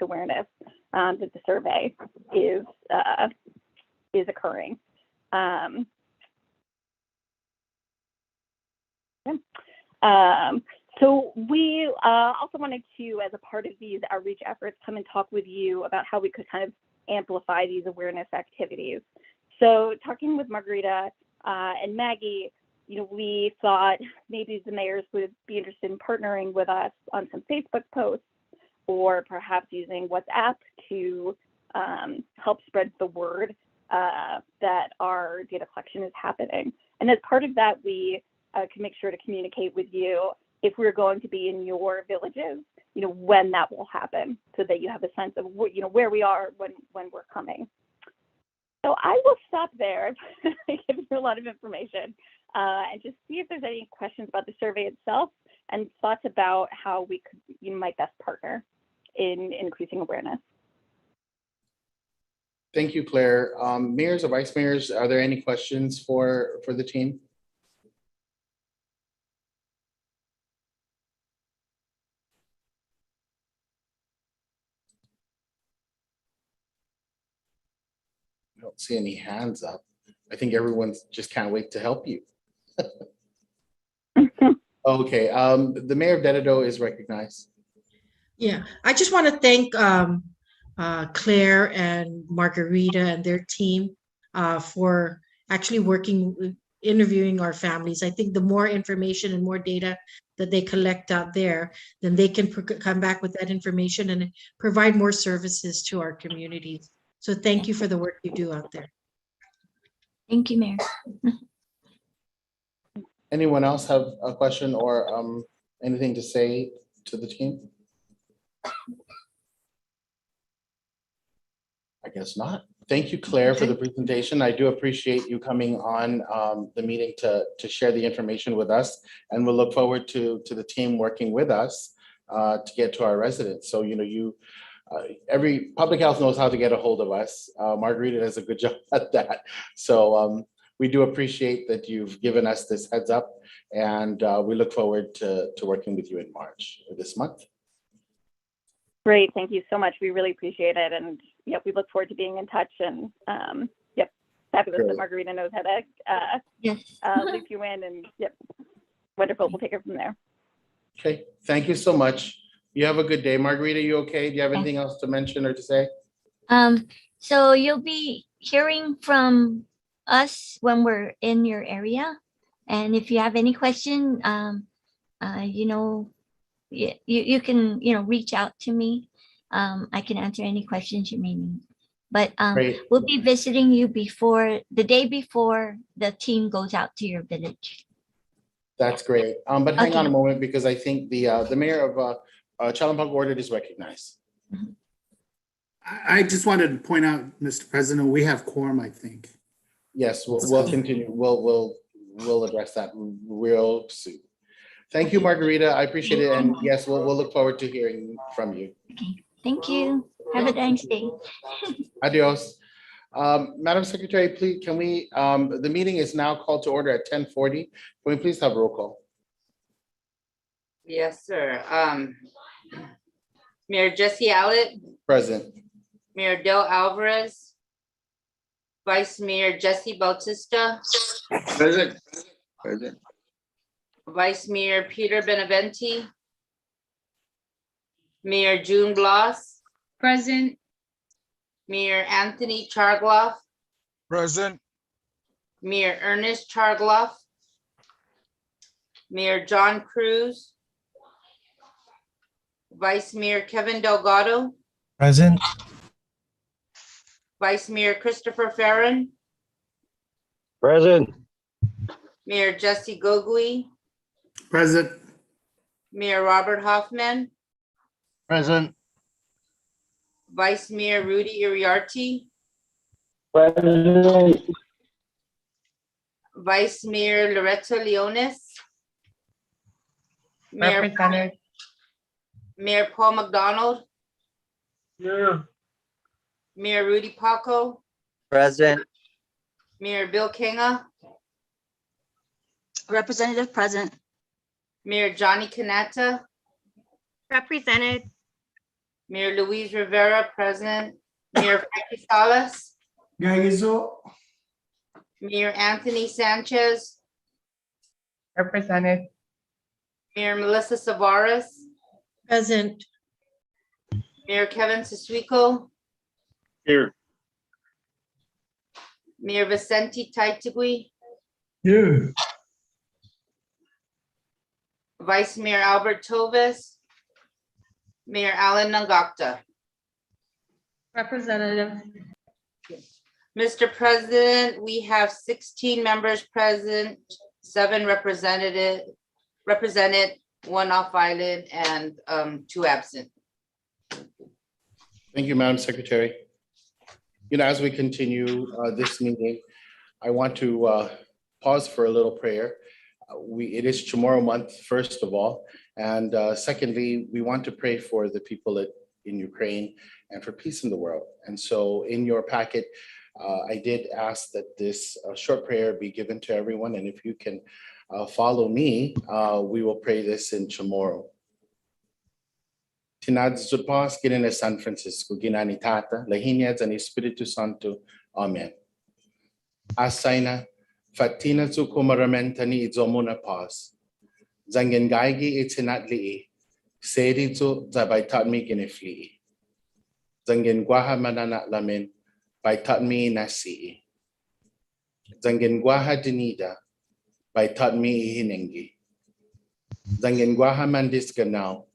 awareness that the survey is occurring. So we also wanted to, as a part of these outreach efforts, come and talk with you about how we could kind of amplify these awareness activities. So talking with Margarita and Maggie, we thought maybe the mayors would be interested in partnering with us on some Facebook posts, or perhaps using WhatsApp to help spread the word that our data collection is happening. And as part of that, we can make sure to communicate with you if we're going to be in your villages, when that will happen, so that you have a sense of where we are when we're coming. So I will stop there. I give you a lot of information and just see if there's any questions about the survey itself and thoughts about how we might best partner in increasing awareness. Thank you, Claire. Mayors or vice mayors, are there any questions for the team? I don't see any hands up. I think everyone just can't wait to help you. Okay, the mayor of Daredevil is recognized. Yeah, I just want to thank Claire and Margarita and their team for actually interviewing our families. I think the more information and more data that they collect out there, then they can come back with that information and provide more services to our communities. So thank you for the work you do out there. Thank you, Mayor. Anyone else have a question or anything to say to the team? I guess not. Thank you, Claire, for the presentation. I do appreciate you coming on the meeting to share the information with us, and we'll look forward to the team working with us to get to our residents. So, every public health knows how to get a hold of us. Margarita does a good job at that. So we do appreciate that you've given us this heads up, and we look forward to working with you in March or this month. Great, thank you so much. We really appreciate it, and yep, we look forward to being in touch. And yep, fabulous that Margarita knows how to loop you in, and yep, wonderful. We'll take it from there. Okay, thank you so much. You have a good day. Margarita, you okay? Do you have anything else to mention or to say? So you'll be hearing from us when we're in your area, and if you have any question, you can reach out to me. I can answer any questions you may need. But we'll be visiting you the day before the team goes out to your village. That's great. But hang on a moment, because I think the mayor of Chalampag Ordered is recognized. Mm-hmm. I just wanted to point out, Mr. President, we have quorum, I think. Yes, we'll continue. We'll address that real soon. Thank you, Margarita. I appreciate it. And yes, we'll look forward to hearing from you. Okay, thank you. Have a nice day. Adios. Madam Secretary, please, can we, the meeting is now called to order at 10:40. Can we please have a roll call? Yes, sir. Mayor Jesse Allett. Present. Mayor Del Alvarez. Vice Mayor Jesse Bautista. Present. Present. Vice Mayor Peter Benavente. Mayor June Bloss. Present. Mayor Anthony Chargloff. Present. Mayor Ernest Chargloff. Mayor John Cruz. Vice Mayor Kevin Delgado. Present. Vice Mayor Christopher Farron. Present. Mayor Jesse Gogui. Present. Mayor Robert Hoffman. Present. Vice Mayor Rudy Iriarte. Present. Vice Mayor Loreto Leones. Mayor Paul McDonald. Yeah. Mayor Rudy Paco. Present. Mayor Bill Kenga. Representative present. Mayor Johnny Kanata. Represented. Mayor Luis Rivera, present. Mayor Frankie Salas, Mayor Anthony Sanchez, Represented. Mayor Melissa Savaras, Present. Mayor Kevin Siswico, Here. Mayor Vicente Taitigui, Here. Vice Mayor Albert Tovis, Mayor Alan Nangakta. Representative. Mr. President, we have 16 members present, 7 represented, 1 off island, and 2 absent. Thank you, Madam Secretary. As we continue this meeting, I want to pause for a little prayer. It is Chamorro month, first of all, and secondly, we want to pray for the people in Ukraine and for peace in the world. And so in your packet, I did ask that this short prayer be given to everyone, and if you can follow me, we will pray this in Chamorro. Tinadzud pas kinene San Francisco, ginani tata, lahinia zani Espiritu Santo. Amen. Asaina, fatina zu kumaramentani idzomuna pas. Zangengaigi itinatli, seri zu zabaitatmi ginefli. Zangen guaha manana lamin, baitatmi nasi. Zangen guaha dinida, baitatmi ihinengi. Zangen guaha mandis ganao,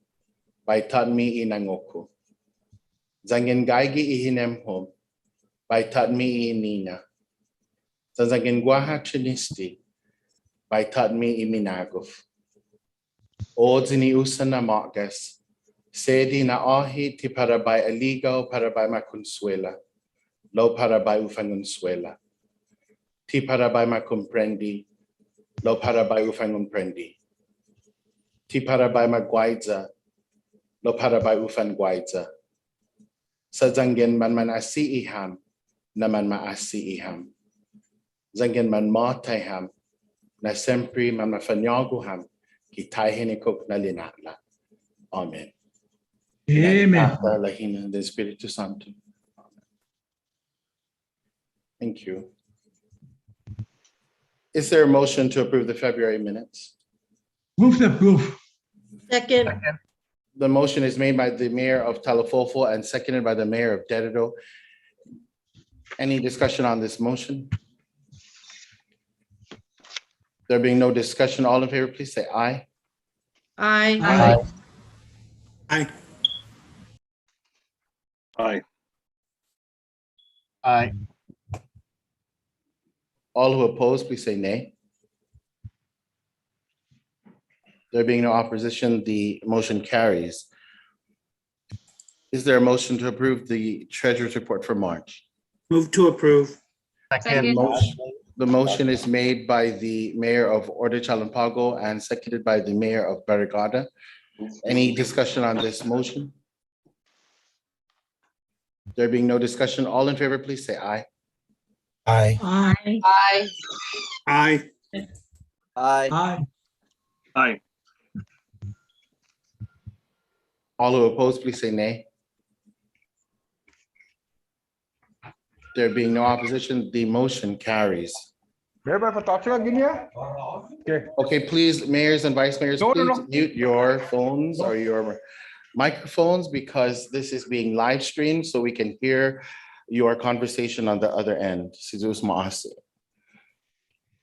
baitatmi inangoku. Zangen gaigi ihinem hom, baitatmi inina. Zangen guaha chinisti, baitatmi iminagov. Odzini usana margas. Sedi na ahi ti para by aligo para by macunsuela, lo para by ufangunsuela. Ti para by macumprendi, lo para by ufangunprendi. Ti para by maguaiza, lo para by ufanguaiza. Sa zangen man asi iham, naman maasi iham. Zangen man matayham, na sempre man mafanyaguham, ki taihinikok na linatla. Amen. Amen. Lahina del Espíritu Santo. Thank you. Is there a motion to approve the February minutes? Move to approve. Second. The motion is made by the mayor of Talafofo and seconded by the mayor of Daredevil. Any discussion on this motion? There being no discussion, all in favor, please say aye. Aye. Aye. Aye. Aye. Aye. All who oppose, please say nay. There being no opposition, the motion carries. Is there a motion to approve the treasurer's report for March? Move to approve. Second. The motion is made by the mayor of Ordechalampago and seconded by the mayor of Barrigada. Any discussion on this motion? There being no discussion, all in favor, please say aye. Aye. Aye. Aye. Aye. Aye. Aye. Aye. All who oppose, please say nay. There being no opposition, the motion carries. Okay, please, mayors and vice mayors, please mute your phones or your microphones because this is being live streamed so we can hear your conversation on the other end.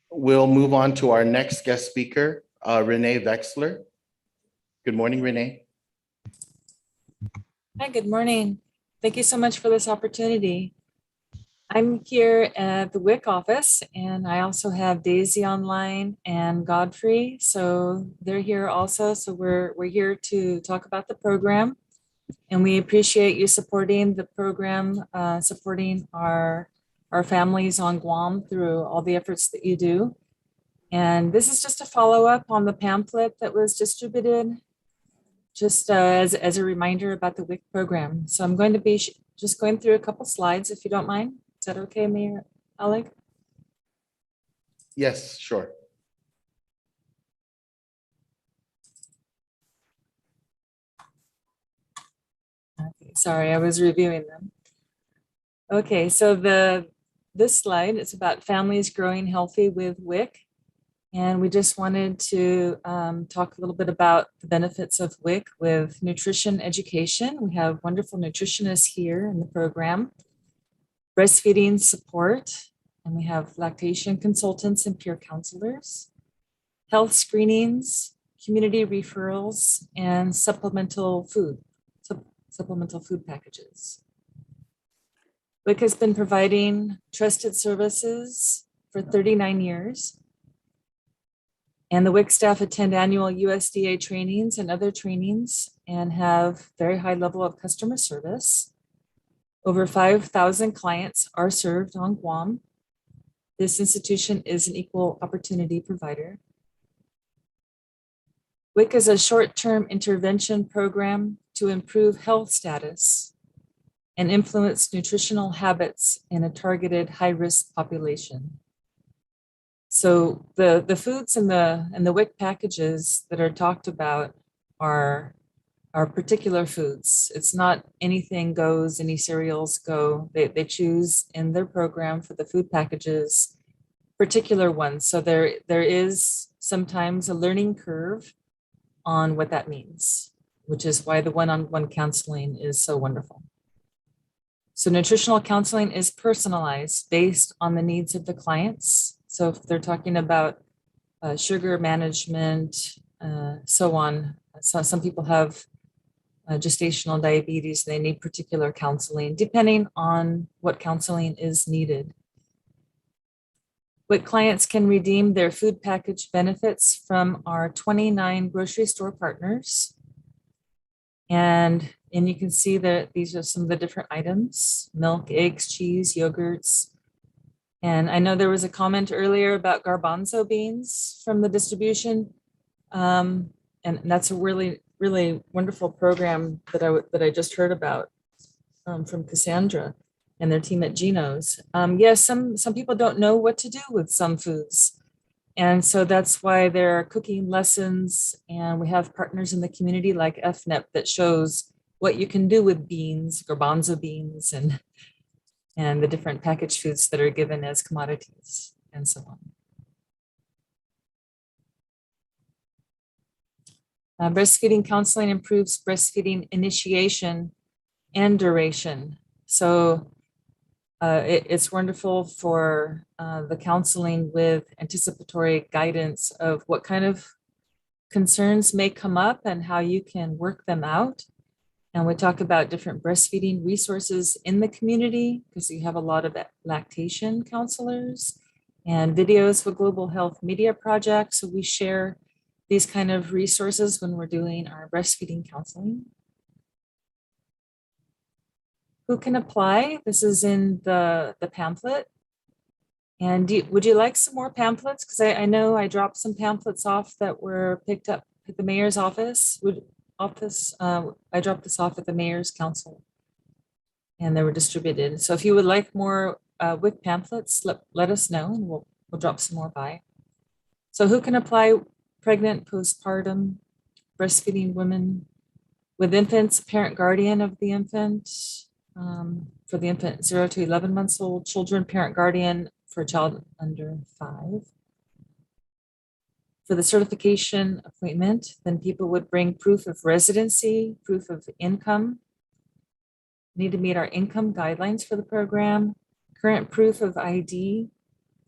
We'll move on to our next guest speaker, Renee Vexler. Good morning, Renee. Hi, good morning. Thank you so much for this opportunity. I'm here at the Wic office, and I also have Daisy online and Godfrey, so they're here also. So we're here to talk about the program, and we appreciate you supporting the program, supporting our families on Guam through all the efforts that you do. And this is just a follow-up on the pamphlet that was distributed, just as a reminder about the Wic program. So I'm going to be just going through a couple slides, if you don't mind. Is that okay, Mayor Alec? Yes, sure. Okay. Sorry, I was reviewing them. Okay, so this slide is about families growing healthy with WIC. And we just wanted to talk a little bit about the benefits of WIC with nutrition education. We have wonderful nutritionists here in the program, breastfeeding support, and we have lactation consultants and peer counselors, health screenings, community referrals, and supplemental food packages. WIC has been providing trusted services for 39 years. And the WIC staff attend annual USDA trainings and other trainings and have very high level of customer service. Over 5,000 clients are served on Guam. This institution is an equal opportunity provider. WIC is a short-term intervention program to improve health status and influence nutritional habits in a targeted high-risk population. So the foods and the WIC packages that are talked about are particular foods. It's not anything goes, any cereals go. They choose in their program for the food packages, particular ones. So there is sometimes a learning curve on what that means, which is why the one-on-one counseling is so wonderful. So nutritional counseling is personalized based on the needs of the clients. So if they're talking about sugar management, so on, so some people have gestational diabetes, they need particular counseling depending on what counseling is needed. WIC clients can redeem their food package benefits from our 29 grocery store partners. And you can see that these are some of the different items: milk, eggs, cheese, yogurts. And I know there was a comment earlier about garbanzo beans from the distribution. And that's a really, really wonderful program that I just heard about from Cassandra and their team at Geno's. Yes, some people don't know what to do with some foods. And so that's why there are cooking lessons, and we have partners in the community like FNEP that shows what you can do with beans, garbanzo beans, and the different packaged foods that are given as commodities and so on. Breastfeeding counseling improves breastfeeding initiation and duration. So it's wonderful for the counseling with anticipatory guidance of what kind of concerns may come up and how you can work them out. And we talk about different breastfeeding resources in the community because we have a lot of lactation counselors and videos for Global Health Media Project. So we share these kind of resources when we're doing our breastfeeding counseling. Who can apply? This is in the pamphlet. And would you like some more pamphlets? Because I know I dropped some pamphlets off that were picked up at the mayor's office. I dropped this off at the mayor's council and they were distributed. So if you would like more WIC pamphlets, let us know and we'll drop some more by. So who can apply? Pregnant, postpartum, breastfeeding women with infants, parent guardian of the infant, for the infant 0 to 11 months old, children, parent guardian for a child under 5. For the certification appointment, then people would bring proof of residency, proof of income, need to meet our income guidelines for the program, current proof of ID,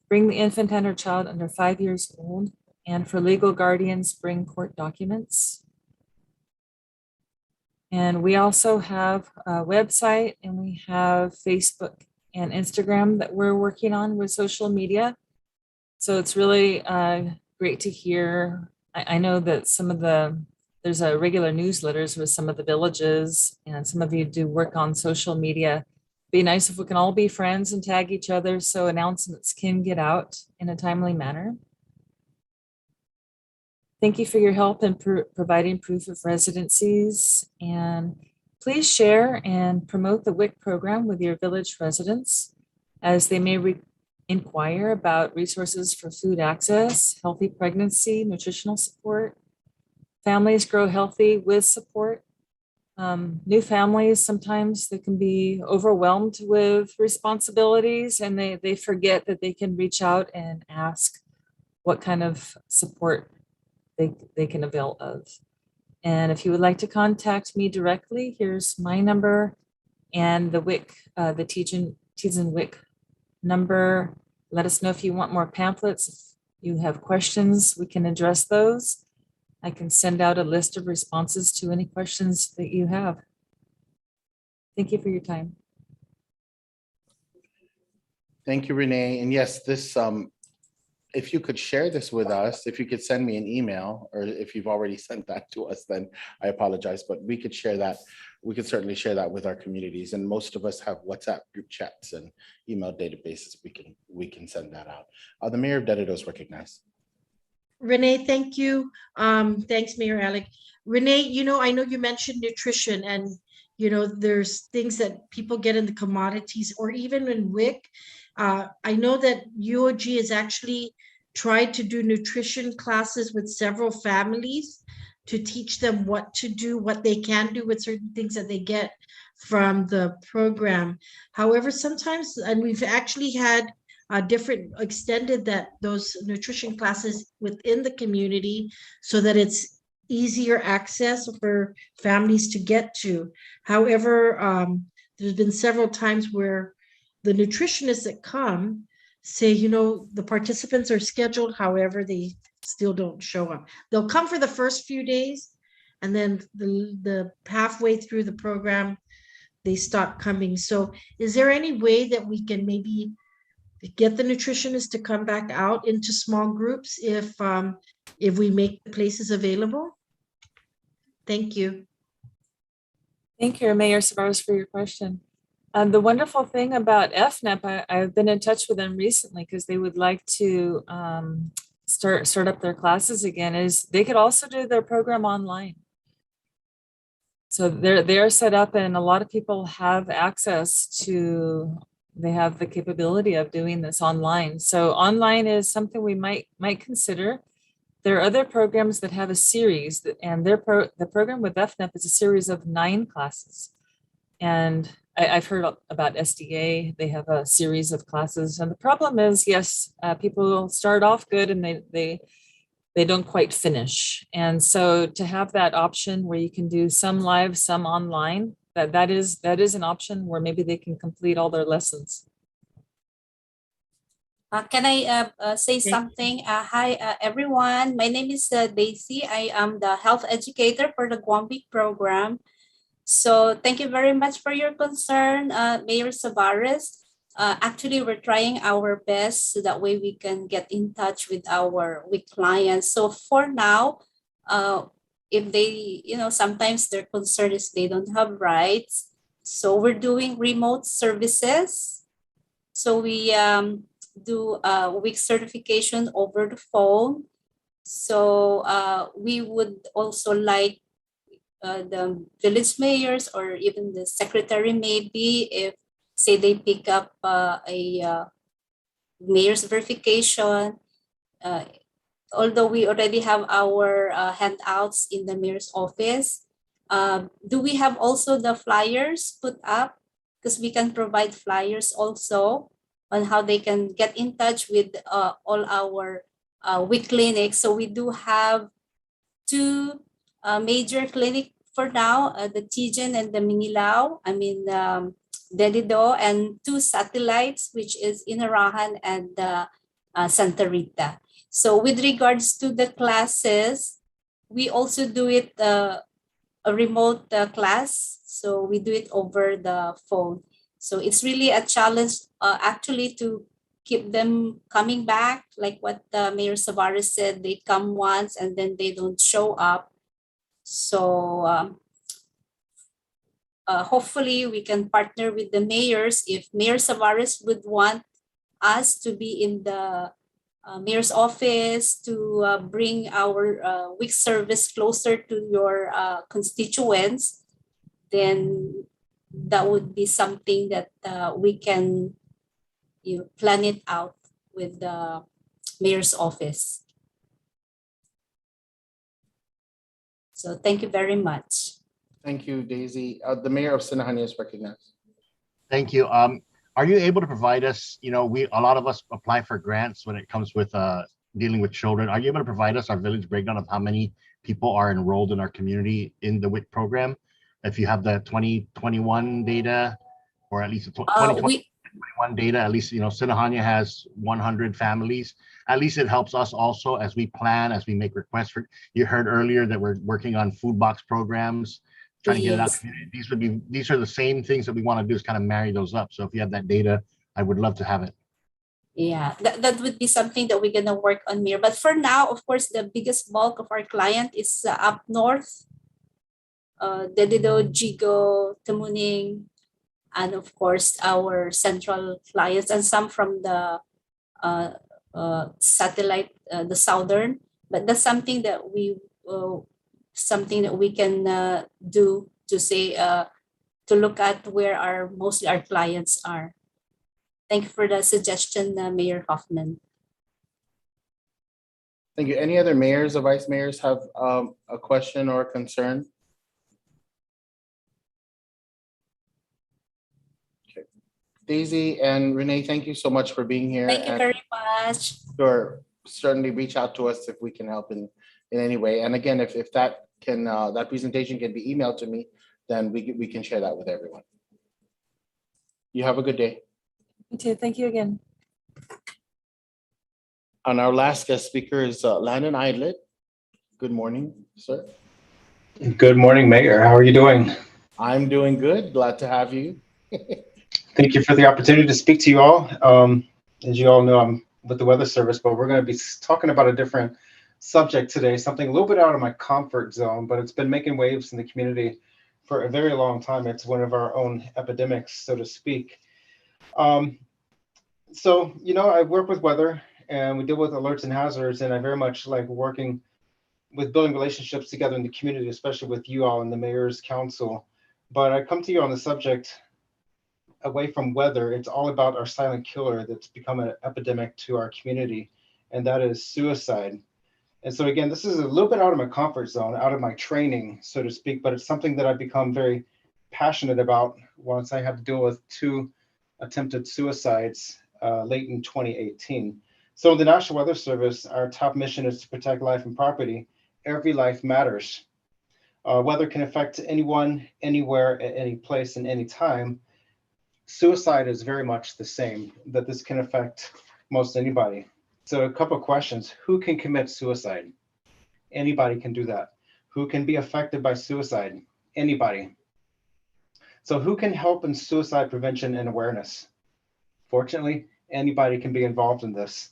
bring the infant and or child under 5 years old, and for legal guardians, bring court documents. And we also have a website and we have Facebook and Instagram that we're working on with social media. So it's really great to hear. I know that there's a regular newsletters with some of the villages and some of you do work on social media. Be nice if we can all be friends and tag each other so announcements can get out in a timely manner. Thank you for your help in providing proof of residencies, and please share and promote the WIC program with your village residents as they may inquire about resources for food access, healthy pregnancy, nutritional support, families grow healthy with support, New families, sometimes they can be overwhelmed with responsibilities and they forget that they can reach out and ask what kind of support they can avail of. And if you would like to contact me directly, here's my number and the WIC, the Teach and WIC number. Let us know if you want more pamphlets. If you have questions, we can address those. I can send out a list of responses to any questions that you have. Thank you for your time. Thank you, Renee. And yes, this, if you could share this with us, if you could send me an email, or if you've already sent that to us, then I apologize, but we could share that. We could certainly share that with our communities. And most of us have WhatsApp group chats and email databases. We can send that out. The Mayor of Daredevil is recognized. Renee, thank you. Thanks, Mayor Alec. Renee, I know you mentioned nutrition and, there's things that people get in the commodities or even in WIC. I know that UOG has actually tried to do nutrition classes with several families to teach them what to do, what they can do with certain things that they get from the program. However, sometimes, and we've actually had extended those nutrition classes within the community so that it's easier access for families to get to. However, there's been several times where the nutritionists that come say, the participants are scheduled, however, they still don't show up. They'll come for the first few days, and then the halfway through the program, they stop coming. So is there any way that we can maybe get the nutritionist to come back out into small groups if we make the places available? Thank you. Thank you, Mayor Savarez, for your question. The wonderful thing about FNEP, I've been in touch with them recently because they would like to start up their classes again, is they could also do their program online. So they're set up and a lot of people have access to, they have the capability of doing this online. So online is something we might consider. There are other programs that have a series, and the program with FNEP is a series of 9 classes. And I've heard about SDA, they have a series of classes. And the problem is, yes, people start off good and they don't quite finish. And so to have that option where you can do some live, some online, that is an option where maybe they can complete all their lessons. Can I say something? Hi, everyone. My name is Daisy. I am the health educator for the Guam Wic Program. So thank you very much for your concern, Mayor Savarez. Actually, we're trying our best so that way we can get in touch with our WIC clients. So for now, if they, sometimes their concern is they don't have rights. So we're doing remote services. So we do WIC certification over the phone. So we would also like the village mayors or even the secretary, maybe if say they pick up a mayor's verification, although we already have our handouts in the mayor's office. Do we have also the flyers put up? Because we can provide flyers also on how they can get in touch with all our WIC clinics. So we do have 2 major clinic for now, the Tijen and the Minilao, Daredevil, and 2 satellites, which is Inarahan and Santa Rita. So with regards to the classes, we also do it a remote class. So we do it over the phone. So it's really a challenge actually to keep them coming back. Like what Mayor Savarez said, they come once and then they don't show up. So hopefully we can partner with the mayors. If Mayor Savarez would want us to be in the mayor's office to bring our WIC service closer to your constituents, then that would be something that we can plan it out with the mayor's office. So thank you very much. Thank you, Daisy. The mayor of Sinahani is recognized. Thank you. Are you able to provide us, a lot of us apply for grants when it comes with dealing with children. Are you able to provide us our village breakdown of how many people are enrolled in our community in the WIC program? If you have the 2021 data, or at least the 2021 data, at least, Sinahania has 100 families. At least it helps us also as we plan, as we make requests for, you heard earlier that we're working on food box programs, trying to get it out to community. These are the same things that we want to do, is kind of marry those up. So if you have that data, I would love to have it. Yeah, that would be something that we're gonna work on, Mir. But for now, of course, the biggest bulk of our client is up north, Dedido, Jigo, Tamuning, and of course our central clients, and some from the satellite, the southern. But that's something that we can do to say to look at where mostly our clients are. Thank you for the suggestion, Mayor Hoffman. Thank you. Any other mayors or vice mayors have a question or a concern? Okay. Daisy and Renee, thank you so much for being here. Thank you very much. Sure, certainly reach out to us if we can help in any way. And again, if that can that presentation can be emailed to me, then we can share that with everyone. You have a good day. You too. Thank you again. And our last guest speaker is Landon Idlet. Good morning, sir. Good morning, Mayor. How are you doing? I'm doing good. Glad to have you. Thank you for the opportunity to speak to you all. As you all know, I'm with the Weather Service, but we're going to be talking about a different subject today, something a little bit out of my comfort zone, but it's been making waves in the community for a very long time. It's one of our own epidemics, so to speak. So, I work with weather and we deal with alerts and hazards, and I very much like working with building relationships together in the community, especially with you all in the Mayor's Council. But I come to you on the subject away from weather. It's all about our silent killer that's become an epidemic to our community, and that is suicide. And so again, this is a little bit out of my comfort zone, out of my training, so to speak, but it's something that I've become very passionate about once I had to deal with 2 attempted suicides late in 2018. So in the National Weather Service, our top mission is to protect life and property. Every life matters. Weather can affect anyone, anywhere, at any place, and any time. Suicide is very much the same, that this can affect most anybody. So a couple of questions. Who can commit suicide? Anybody can do that. Who can be affected by suicide? Anybody. So who can help in suicide prevention and awareness? Fortunately, anybody can be involved in this.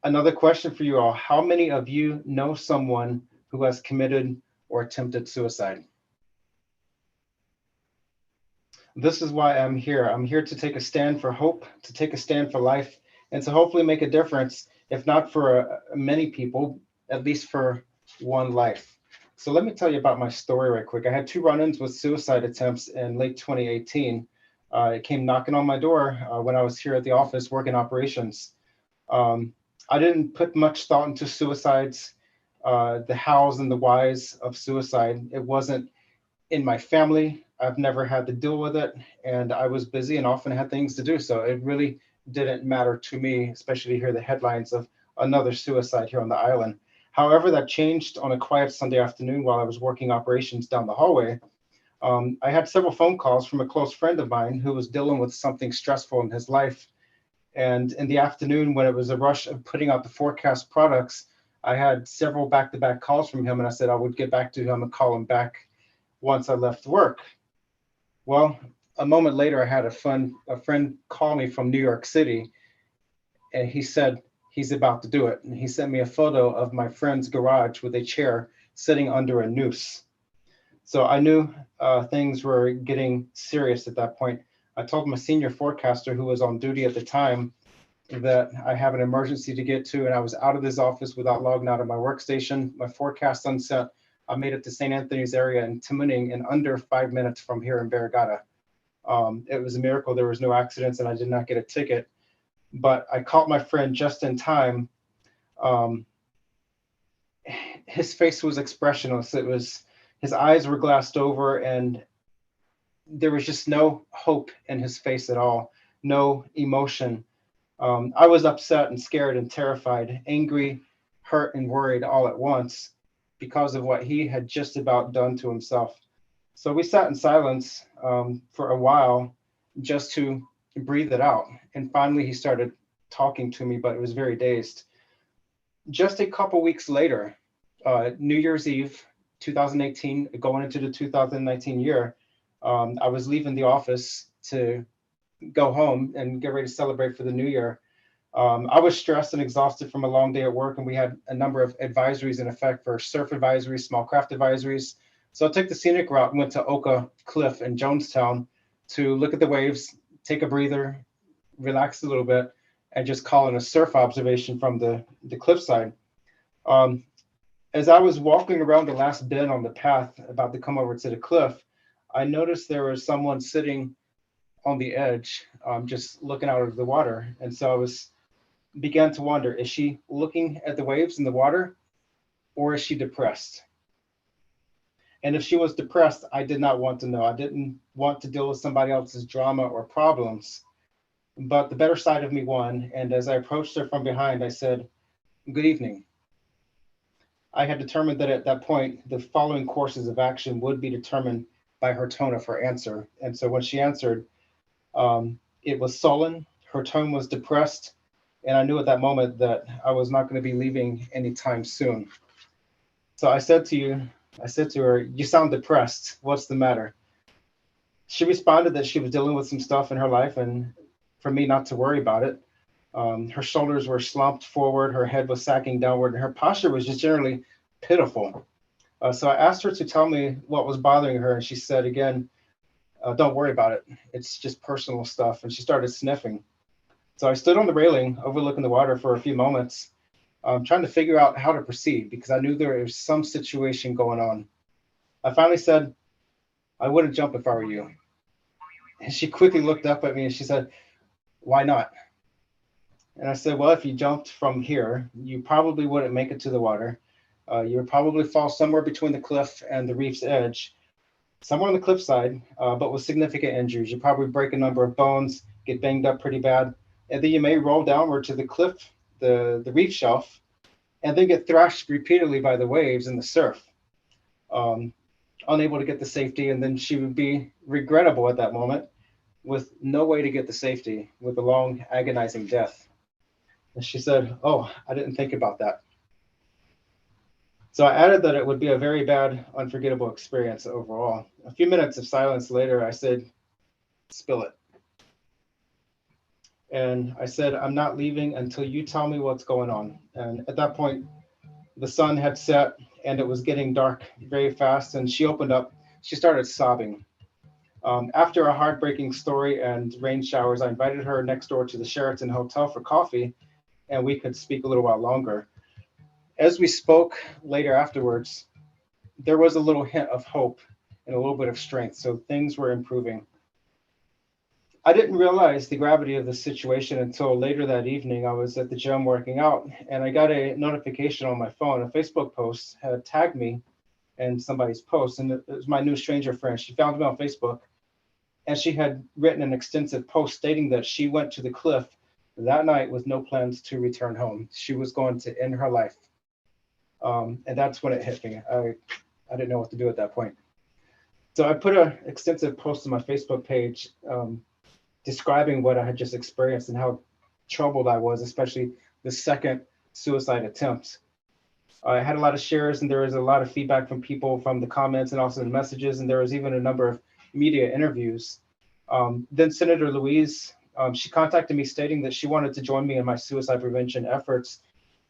Another question for you all. How many of you know someone who has committed or attempted suicide? This is why I'm here. I'm here to take a stand for hope, to take a stand for life, and to hopefully make a difference, if not for many people, at least for one life. So let me tell you about my story right quick. I had 2 run-ins with suicide attempts in late 2018. It came knocking on my door when I was here at the office working operations. I didn't put much thought into suicides, the hows and the whys of suicide. It wasn't in my family. I've never had to deal with it, and I was busy and often had things to do. So it really didn't matter to me, especially to hear the headlines of another suicide here on the island. However, that changed on a quiet Sunday afternoon while I was working operations down the hallway. I had several phone calls from a close friend of mine who was dealing with something stressful in his life. And in the afternoon, when it was a rush of putting out the forecast products, I had several back-to-back calls from him, and I said I would get back to him and call him back once I left work. Well, a moment later, I had a friend call me from New York City, and he said he's about to do it. And he sent me a photo of my friend's garage with a chair sitting under a noose. So I knew things were getting serious at that point. I told my senior forecaster, who was on duty at the time, that I have an emergency to get to, and I was out of his office without logging out of my workstation. My forecast sunset, I made it to St. Anthony's area in Tamuning in under 5 minutes from here in Barrigada. It was a miracle there was no accidents and I did not get a ticket, but I caught my friend just in time. His face was expressionless. It was, His eyes were glassed over and there was just no hope in his face at all, no emotion. I was upset and scared and terrified, angry, hurt, and worried all at once because of what he had just about done to himself. So we sat in silence for a while just to breathe it out. And finally, he started talking to me, but it was very dazed. Just a couple weeks later, New Year's Eve, 2018, going into the 2019 year, I was leaving the office to go home and get ready to celebrate for the new year. I was stressed and exhausted from a long day at work, and we had a number of advisories in effect for surf advisories, small craft advisories. So I took the scenic route and went to Oka Cliff in Jonestown to look at the waves, take a breather, relax a little bit, and just call in a surf observation from the cliffside. As I was walking around the last bend on the path about to come over to the cliff, I noticed there was someone sitting on the edge, just looking out of the water. And so I began to wonder, is she looking at the waves in the water, or is she depressed? And if she was depressed, I did not want to know. I didn't want to deal with somebody else's drama or problems. But the better side of me won. And as I approached her from behind, I said, "Good evening." I had determined that at that point, the following courses of action would be determined by her tone of her answer. And so when she answered, it was sullen, her tone was depressed, and I knew at that moment that I was not going to be leaving anytime soon. So I said to her, "You sound depressed. What's the matter?" She responded that she was dealing with some stuff in her life and for me not to worry about it. Her shoulders were slumped forward, her head was sagging downward, and her posture was just generally pitiful. So I asked her to tell me what was bothering her, and she said again, "Don't worry about it. It's just personal stuff." And she started sniffing. So I stood on the railing overlooking the water for a few moments, trying to figure out how to proceed because I knew there was some situation going on. I finally said, "I wouldn't jump if I were you." And she quickly looked up at me and she said, "Why not?" And I said, "Well, if you jumped from here, you probably wouldn't make it to the water. You would probably fall somewhere between the cliff and the reef's edge, somewhere on the cliffside, but with significant injuries. You probably break a number of bones, get banged up pretty bad, and then you may roll downward to the cliff, the reef shelf, and then get thrashed repeatedly by the waves and the surf, unable to get the safety, and then she would be regrettable at that moment with no way to get the safety, with a long, agonizing death." And she said, "Oh, I didn't think about that." So I added that it would be a very bad, unforgettable experience overall. A few minutes of silence later, I said, "Spill it." And I said, "I'm not leaving until you tell me what's going on." And at that point, the sun had set and it was getting dark very fast. And she opened up, she started sobbing. After a heartbreaking story and rain showers, I invited her next door to the Sheraton Hotel for coffee, and we could speak a little while longer. As we spoke later afterwards, there was a little hint of hope and a little bit of strength. So things were improving. I didn't realize the gravity of the situation until later that evening. I was at the gym working out and I got a notification on my phone. A Facebook post had tagged me in somebody's post, and it was my new stranger friend. She found me on Facebook and she had written an extensive post stating that she went to the cliff that night with no plans to return home. She was going to end her life. And that's when it hit me. I didn't know what to do at that point. So I put an extensive post on my Facebook page describing what I had just experienced and how troubled I was, especially the second suicide attempt. I had a lot of shares and there was a lot of feedback from people from the comments and also the messages, and there was even a number of media interviews. Then Senator Louise, she contacted me stating that she wanted to join me in my suicide prevention efforts,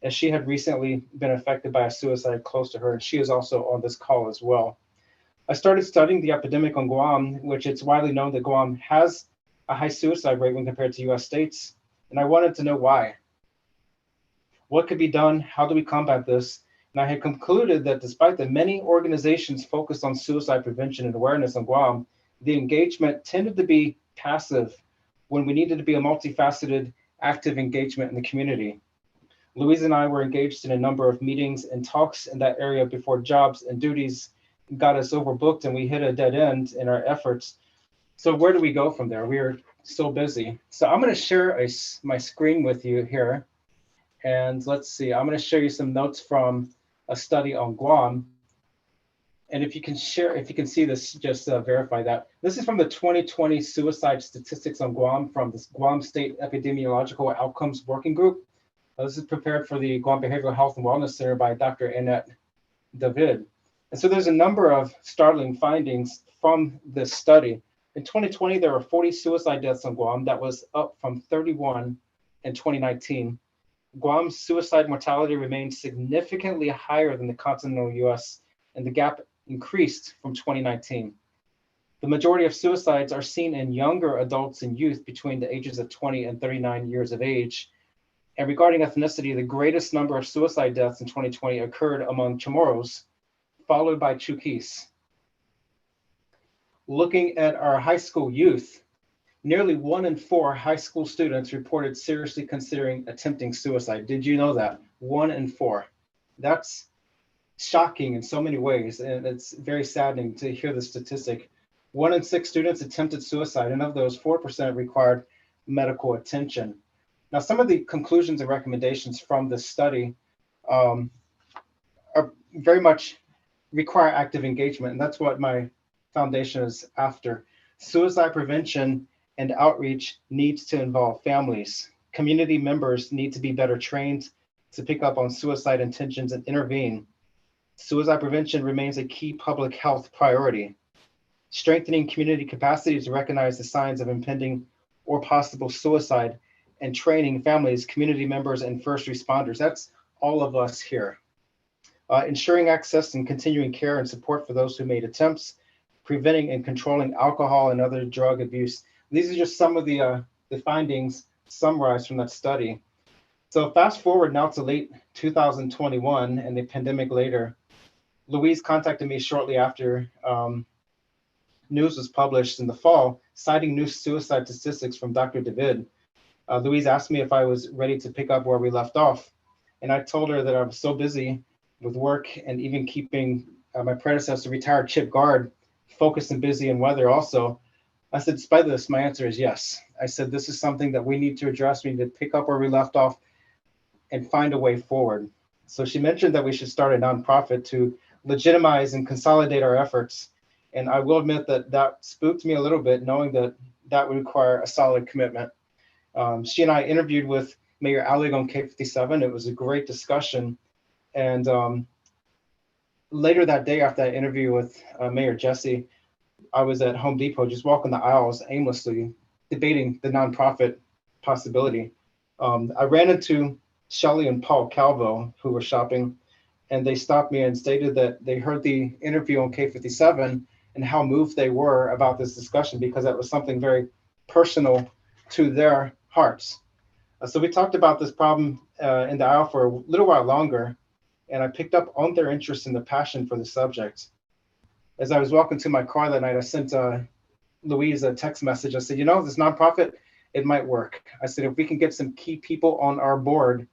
as she had recently been affected by a suicide close to her, and she is also on this call as well. I started studying the epidemic on Guam, which it's widely known that Guam has a high suicide rate when compared to US states, and I wanted to know why. What could be done? How do we combat this? And I had concluded that despite the many organizations focused on suicide prevention and awareness on Guam, the engagement tended to be passive when we needed to be a multifaceted, active engagement in the community. Louise and I were engaged in a number of meetings and talks in that area before jobs and duties got us overbooked and we hit a dead end in our efforts. So where do we go from there? We are so busy. So I'm going to share my screen with you here. And let's see, I'm going to show you some notes from a study on Guam. And if you can see this, just verify that. This is from the 2020 suicide statistics on Guam from the Guam State Epidemiological Outcomes Working Group. This is prepared for the Guam Behavioral Health and Wellness Center by Dr. Annette David. And so there's a number of startling findings from this study. In 2020, there were 40 suicide deaths on Guam. That was up from 31 in 2019. Guam's suicide mortality remained significantly higher than the continental US, and the gap increased from 2019. The majority of suicides are seen in younger adults and youth between the ages of 20 and 39 years of age. And regarding ethnicity, the greatest number of suicide deaths in 2020 occurred among Chamorros, followed by Chukis. Looking at our high school youth, nearly 1 in 4 high school students reported seriously considering attempting suicide. Did you know that? 1 in 4. That's shocking in so many ways, and it's very saddening to hear the statistic. 1 in 6 students attempted suicide, and of those, 4% required medical attention. Now, some of the conclusions and recommendations from this study are very much require active engagement, and that's what my foundation is after. Suicide prevention and outreach needs to involve families. Community members need to be better trained to pick up on suicide intentions and intervene. Suicide prevention remains a key public health priority. Strengthening community capacity to recognize the signs of impending or possible suicide, and training families, community members, and first responders. That's all of us here. Ensuring access and continuing care and support for those who made attempts, preventing and controlling alcohol and other drug abuse. These are just some of the findings summarized from that study. So fast forward now to late 2021 and the pandemic later. Louise contacted me shortly after news was published in the fall, citing new suicide statistics from Dr. David. Louise asked me if I was ready to pick up where we left off. And I told her that I was so busy with work and even keeping my predecessor, retired Chip Guard, focused and busy in weather also. I said, despite this, my answer is yes. I said, this is something that we need to address. We need to pick up where we left off and find a way forward. So she mentioned that we should start a nonprofit to legitimize and consolidate our efforts. And I will admit that that spooked me a little bit, knowing that that would require a solid commitment. She and I interviewed with Mayor Allig on K57. It was a great discussion. And later that day after that interview with Mayor Jesse, I was at Home Depot just walking the aisles aimlessly, debating the nonprofit possibility. I ran into Shelley and Paul Calvo, who were shopping, and they stopped me and stated that they heard the interview on K57 and how moved they were about this discussion, because that was something very personal to their hearts. So we talked about this problem in the aisle for a little while longer, and I picked up on their interest and the passion for the subject. As I was walking to my car that night, I sent Louise a text message. I said, you know, this nonprofit, it might work. I said, if we can get some key people on our board,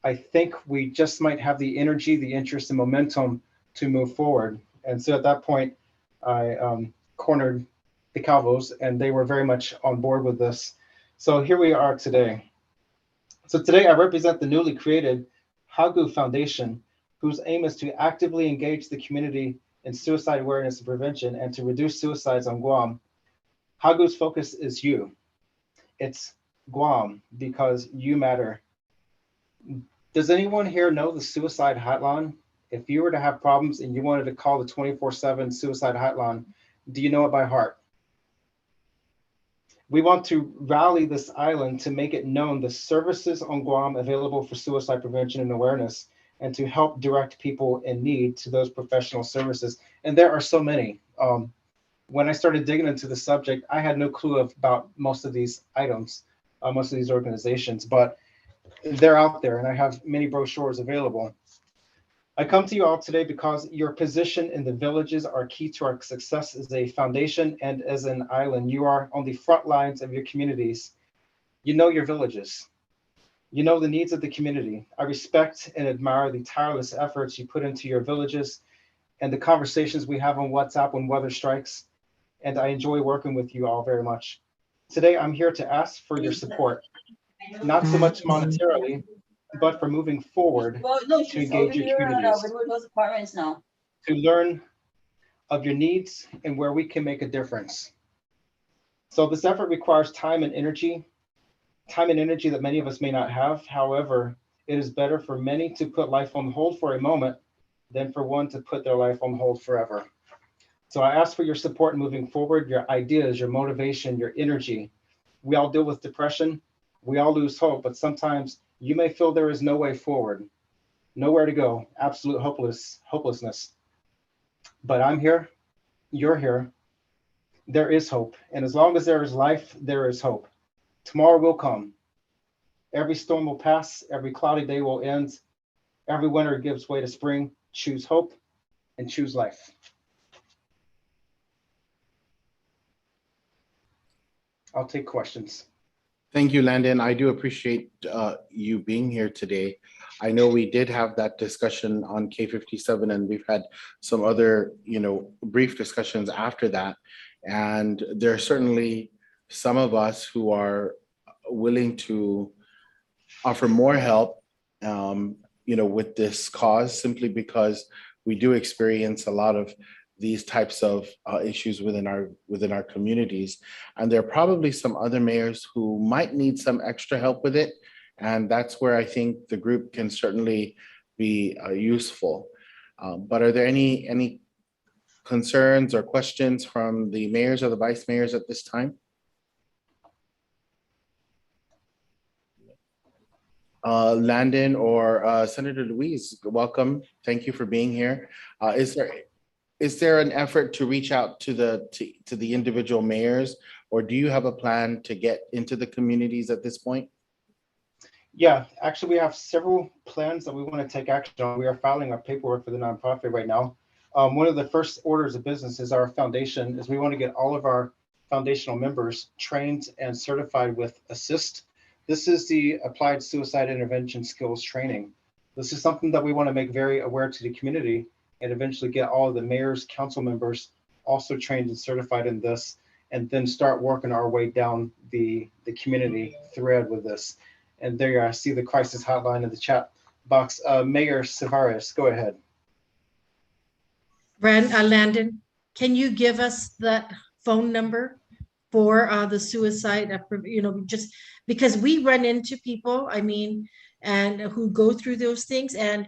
I think we just might have the energy, the interest, and momentum to move forward. And so at that point, I cornered the Calvos, and they were very much on board with this. So here we are today. So today I represent the newly created Haku Foundation, whose aim is to actively engage the community in suicide awareness and prevention and to reduce suicides on Guam. Haku's focus is you. It's Guam, because you matter. Does anyone here know the suicide hotline? If you were to have problems and you wanted to call the 24/7 suicide hotline, do you know it by heart? We want to rally this island to make it known the services on Guam available for suicide prevention and awareness, and to help direct people in need to those professional services. And there are so many. When I started digging into the subject, I had no clue about most of these items, most of these organizations, but they're out there, and I have many brochures available. I come to you all today because your position in the villages are key to our success as a foundation and as an island. You are on the front lines of your communities. You know your villages. You know the needs of the community. I respect and admire the tireless efforts you put into your villages and the conversations we have on WhatsApp when weather strikes. And I enjoy working with you all very much. Today, I'm here to ask for your support, not so much monetarily, but for moving forward to engage your communities, to learn of your needs and where we can make a difference. So this effort requires time and energy that many of us may not have. However, it is better for many to put life on hold for a moment than for one to put their life on hold forever. So I ask for your support moving forward, your ideas, your motivation, your energy. We all deal with depression. We all lose hope, but sometimes you may feel there is no way forward, nowhere to go, absolute hopelessness. But I'm here, you're here. There is hope. And as long as there is life, there is hope. Tomorrow will come. Every storm will pass. Every cloudy day will end. Every winter gives way to spring. Choose hope and choose life. I'll take questions. Thank you, Landon. I do appreciate you being here today. I know we did have that discussion on K57, and we've had some other, brief discussions after that. And there are certainly some of us who are willing to offer more help, with this cause, simply because we do experience a lot of these types of issues within our communities. And there are probably some other mayors who might need some extra help with it. And that's where I think the group can certainly be useful. But are there any concerns or questions from the mayors or the vice mayors at this time? Landon or Senator Louise, welcome. Thank you for being here. Is there an effort to reach out to the individual mayors, or do you have a plan to get into the communities at this point? Yeah, actually, we have several plans that we want to take action on. We are filing our paperwork for the nonprofit right now. One of the first orders of business is our foundation, is we want to get all of our foundational members trained and certified with ASSIST. This is the Applied Suicide Intervention Skills Training. This is something that we want to make very aware to the community, and eventually get all of the mayors, council members also trained and certified in this, and then start working our way down the community thread with this. And there I see the crisis hotline in the chat box. Mayor Savares, go ahead. Landon, can you give us that phone number for the suicide, just because we run into people, and who go through those things. And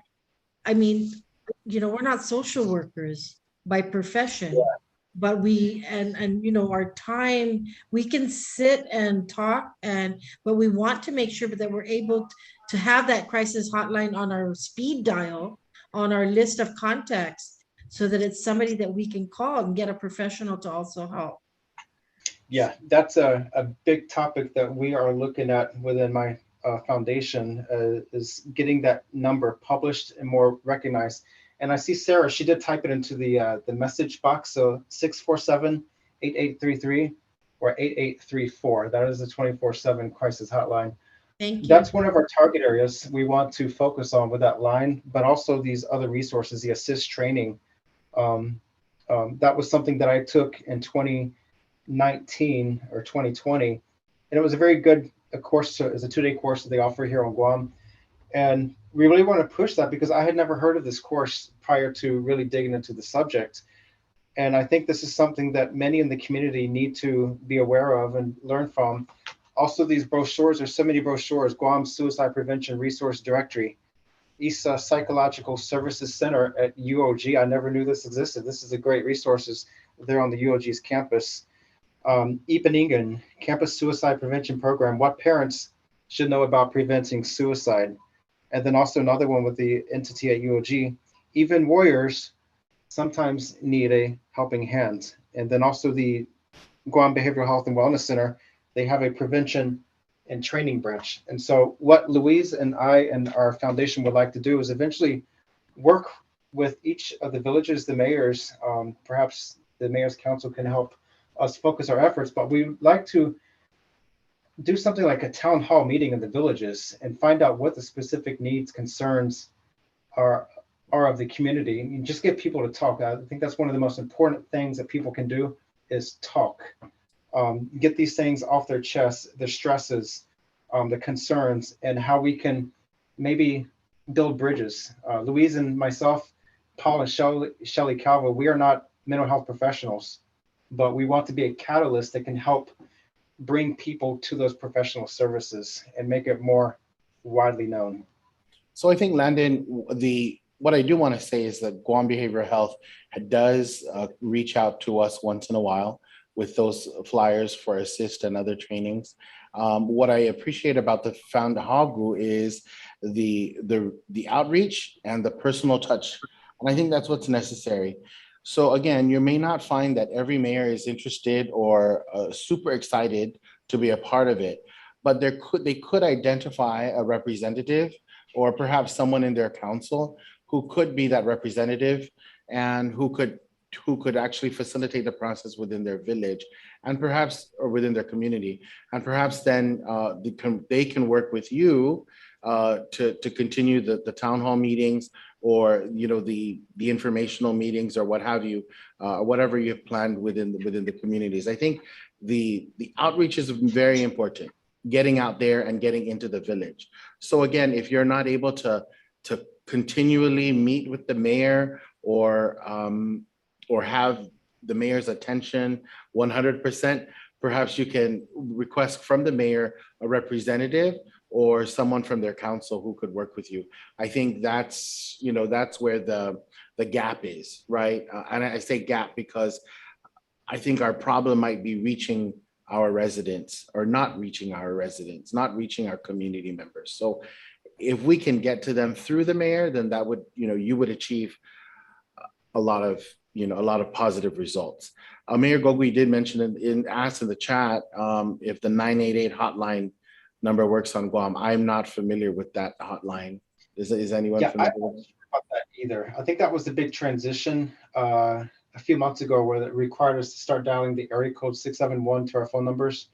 we're not social workers by profession, but we, our time, we can sit and talk, but we want to make sure that we're able to have that crisis hotline on our speed dial, on our list of contacts, so that it's somebody that we can call and get a professional to also help. Yeah, that's a big topic that we are looking at within my foundation, is getting that number published and more recognized. And I see Sarah, she did type it into the message box. So 647-8833 or 8834. That is the 24/7 crisis hotline. Thank you. That's one of our target areas we want to focus on with that line, but also these other resources, the ASSIST training. That was something that I took in 2019 or 2020. And it was a very good course. It's a 2-day course that they offer here on Guam. And we really want to push that because I had never heard of this course prior to really digging into the subject. And I think this is something that many in the community need to be aware of and learn from. Also, these brochures, there's so many brochures: Guam Suicide Prevention Resource Directory, ISA Psychological Services Center at UOG. I never knew this existed. This is a great resources there on the UOG's campus. Ipaningan, Campus Suicide Prevention Program, what parents should know about preventing suicide. And then also another one with the entity at UOG, even warriors sometimes need a helping hand. And then also the Guam Behavioral Health and Wellness Center, they have a prevention and training branch. And so what Louise and I and our foundation would like to do is eventually work with each of the villages, the mayors. Perhaps the Mayor's Council can help us focus our efforts, but we'd like to do something like a town hall meeting in the villages and find out what the specific needs, concerns are are of the community. You just get people to talk. I think that's one of the most important things that people can do is talk. Get these things off their chest, the stresses, the concerns, and how we can maybe build bridges. Louise and myself, Paul and Shelley Calvo, we are not mental health professionals, but we want to be a catalyst that can help bring people to those professional services and make it more widely known. So I think, Landon, what I do want to say is that Guam Behavioral Health does reach out to us once in a while with those flyers for assist and other trainings. What I appreciate about the Found Hagu is the outreach and the personal touch. And I think that's what's necessary. So again, you may not find that every mayor is interested or super excited to be a part of it, but they could identify a representative or perhaps someone in their council who could be that representative and who could actually facilitate the process within their village and perhaps or within their community. And perhaps then they can work with you to continue the town hall meetings or the informational meetings or what have you, whatever you've planned within the communities. I think the outreach is very important, getting out there and getting into the village. So again, if you're not able to continually meet with the mayor or have the mayor's attention 100%, perhaps you can request from the mayor a representative or someone from their council who could work with you. I think that's where the gap is, right? And I say gap because I think our problem might be reaching our residents or not reaching our residents, not reaching our community members. So if we can get to them through the mayor, then that would, you would achieve a lot of positive results. Mayor Gogui did mention asked in the chat if the 988 hotline number works on Guam. I'm not familiar with that hotline. Is anyone familiar with it? About that either. I think that was the big transition a few months ago where it required us to start dialing the area code 671 to our phone numbers.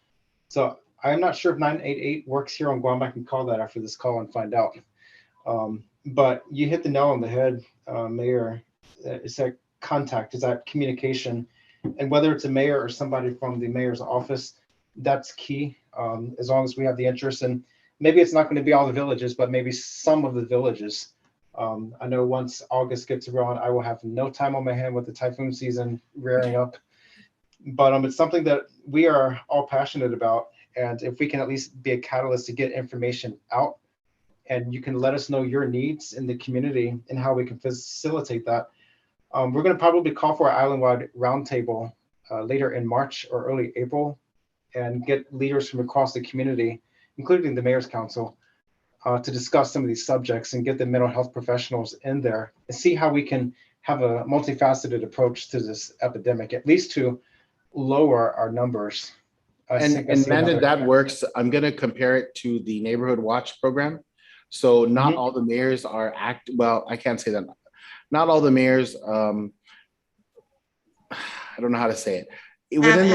So I'm not sure if 988 works here on Guam. I can call that after this call and find out. But you hit the nail on the head, Mayor. It's that contact, it's that communication. And whether it's a mayor or somebody from the mayor's office, that's key, as long as we have the interest. And maybe it's not going to be all the villages, but maybe some of the villages. I know once August gets around, I will have no time on my hand with the typhoon season rearing up. But it's something that we are all passionate about. And if we can at least be a catalyst to get information out, and you can let us know your needs in the community and how we can facilitate that. We're going to probably call for an island-wide roundtable later in March or early April and get leaders from across the community, including the Mayor's Council, to discuss some of these subjects and get the mental health professionals in there and see how we can have a multifaceted approach to this epidemic, at least to lower our numbers. And Landon, that works. I'm going to compare it to the Neighborhood Watch program. So not all the mayors are well, I can't say that. Not all the mayors, I don't know how to say it. Within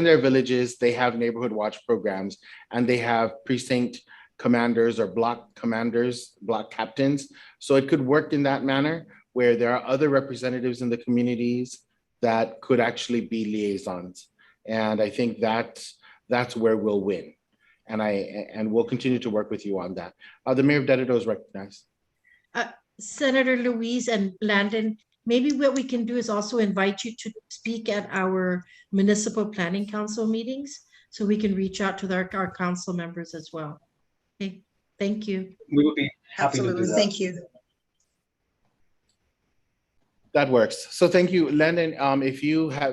their villages, they have neighborhood watch programs and they have precinct commanders or block commanders, block captains. So it could work in that manner where there are other representatives in the communities that could actually be liaisons. And I think that's where we'll win. And we'll continue to work with you on that. The Mayor of Daredevil is recognized. Senator Louise and Landon, maybe what we can do is also invite you to speak at our Municipal Planning Council meetings so we can reach out to our council members as well. Okay, thank you. We will be happy to do that. Thank you. That works. So thank you, Landon. If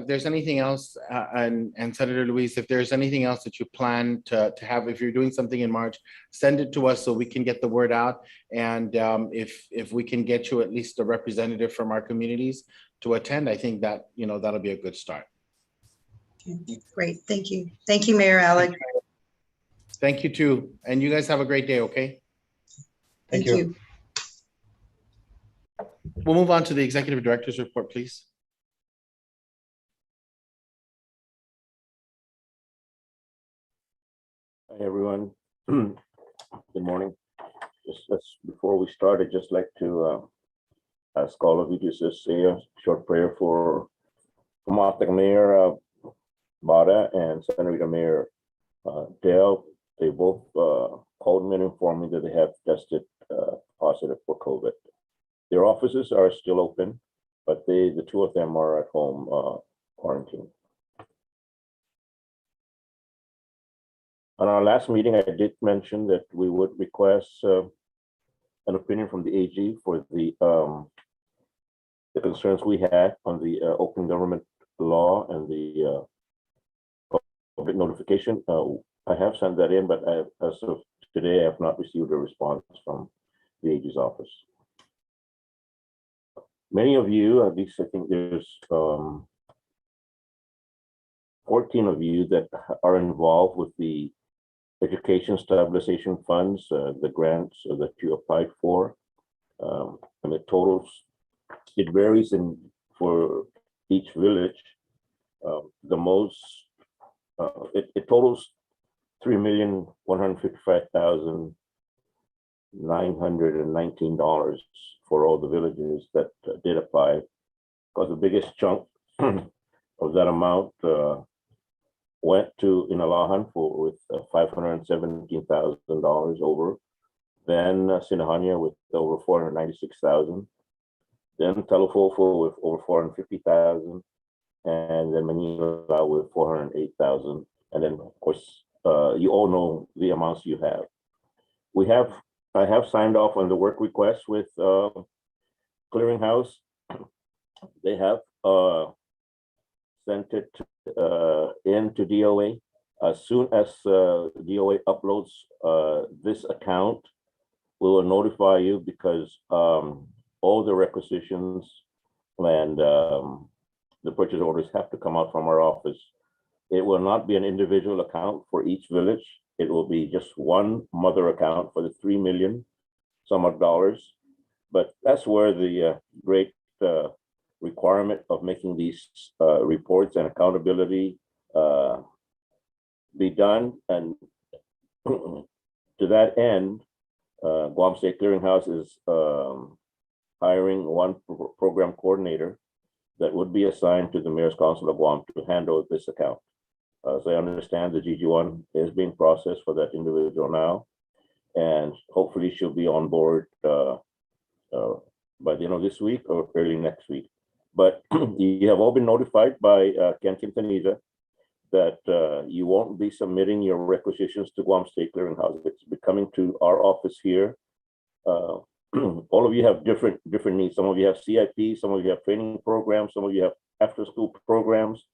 there's anything else, and Senator Louise, if there's anything else that you plan to have, if you're doing something in March, send it to us so we can get the word out. And if we can get you at least a representative from our communities to attend, I think that that'll be a good start. Great, thank you. Thank you, Mayor Alec. Thank you too. And you guys have a great day, okay? Thank you. We'll move on to the Executive Director's report, please. Hi, everyone. Good morning. Just before we start, I'd just like to ask all of you to just say a short prayer for Acting Mayor Bada and Senator Mayor Dale. They both called me and informed me that they have tested positive for COVID. Their offices are still open, but the two of them are at home quarantine. On our last meeting, I did mention that we would request an opinion from the AG for the concerns we had on the open government law and the public notification. I have sent that in, but as of today, I have not received a response from the AG's office. Many of you, at least I think there's 14 of you that are involved with the education stabilization funds, the grants that you applied for, and the totals, it varies for each village. The most, it totals $3,155,919 for all the villages that did apply, because the biggest chunk of that amount went to Inalahan with $517,000 over, then Sinahanya with over $496,000, then Talofofo with over $450,000, and then Manila with $408,000, and then of course you all know the amounts you have. I have signed off on the work request with Clearinghouse. They have sent it into DOA. As soon as DOA uploads this account, we will notify you, because all the requisitions and the purchase orders have to come out from our office. It will not be an individual account for each village. It will be just one mother account for the 3 million some odd dollars. But that's where the great requirement of making these reports and accountability be done. And to that end, Guam State Clearinghouse is hiring one program coordinator that would be assigned to the Mayor's Council of Guam to handle this account. As I understand, the GG1 is being processed for that individual now, and hopefully she'll be on board by the end of this week or early next week. But you have all been notified by Ken Quintanilla that you won't be submitting your requisitions to Guam State Clearinghouse. It's be coming to our office here. All of you have different needs. Some of you have CIP, some of you have training programs, some of you have after-school programs.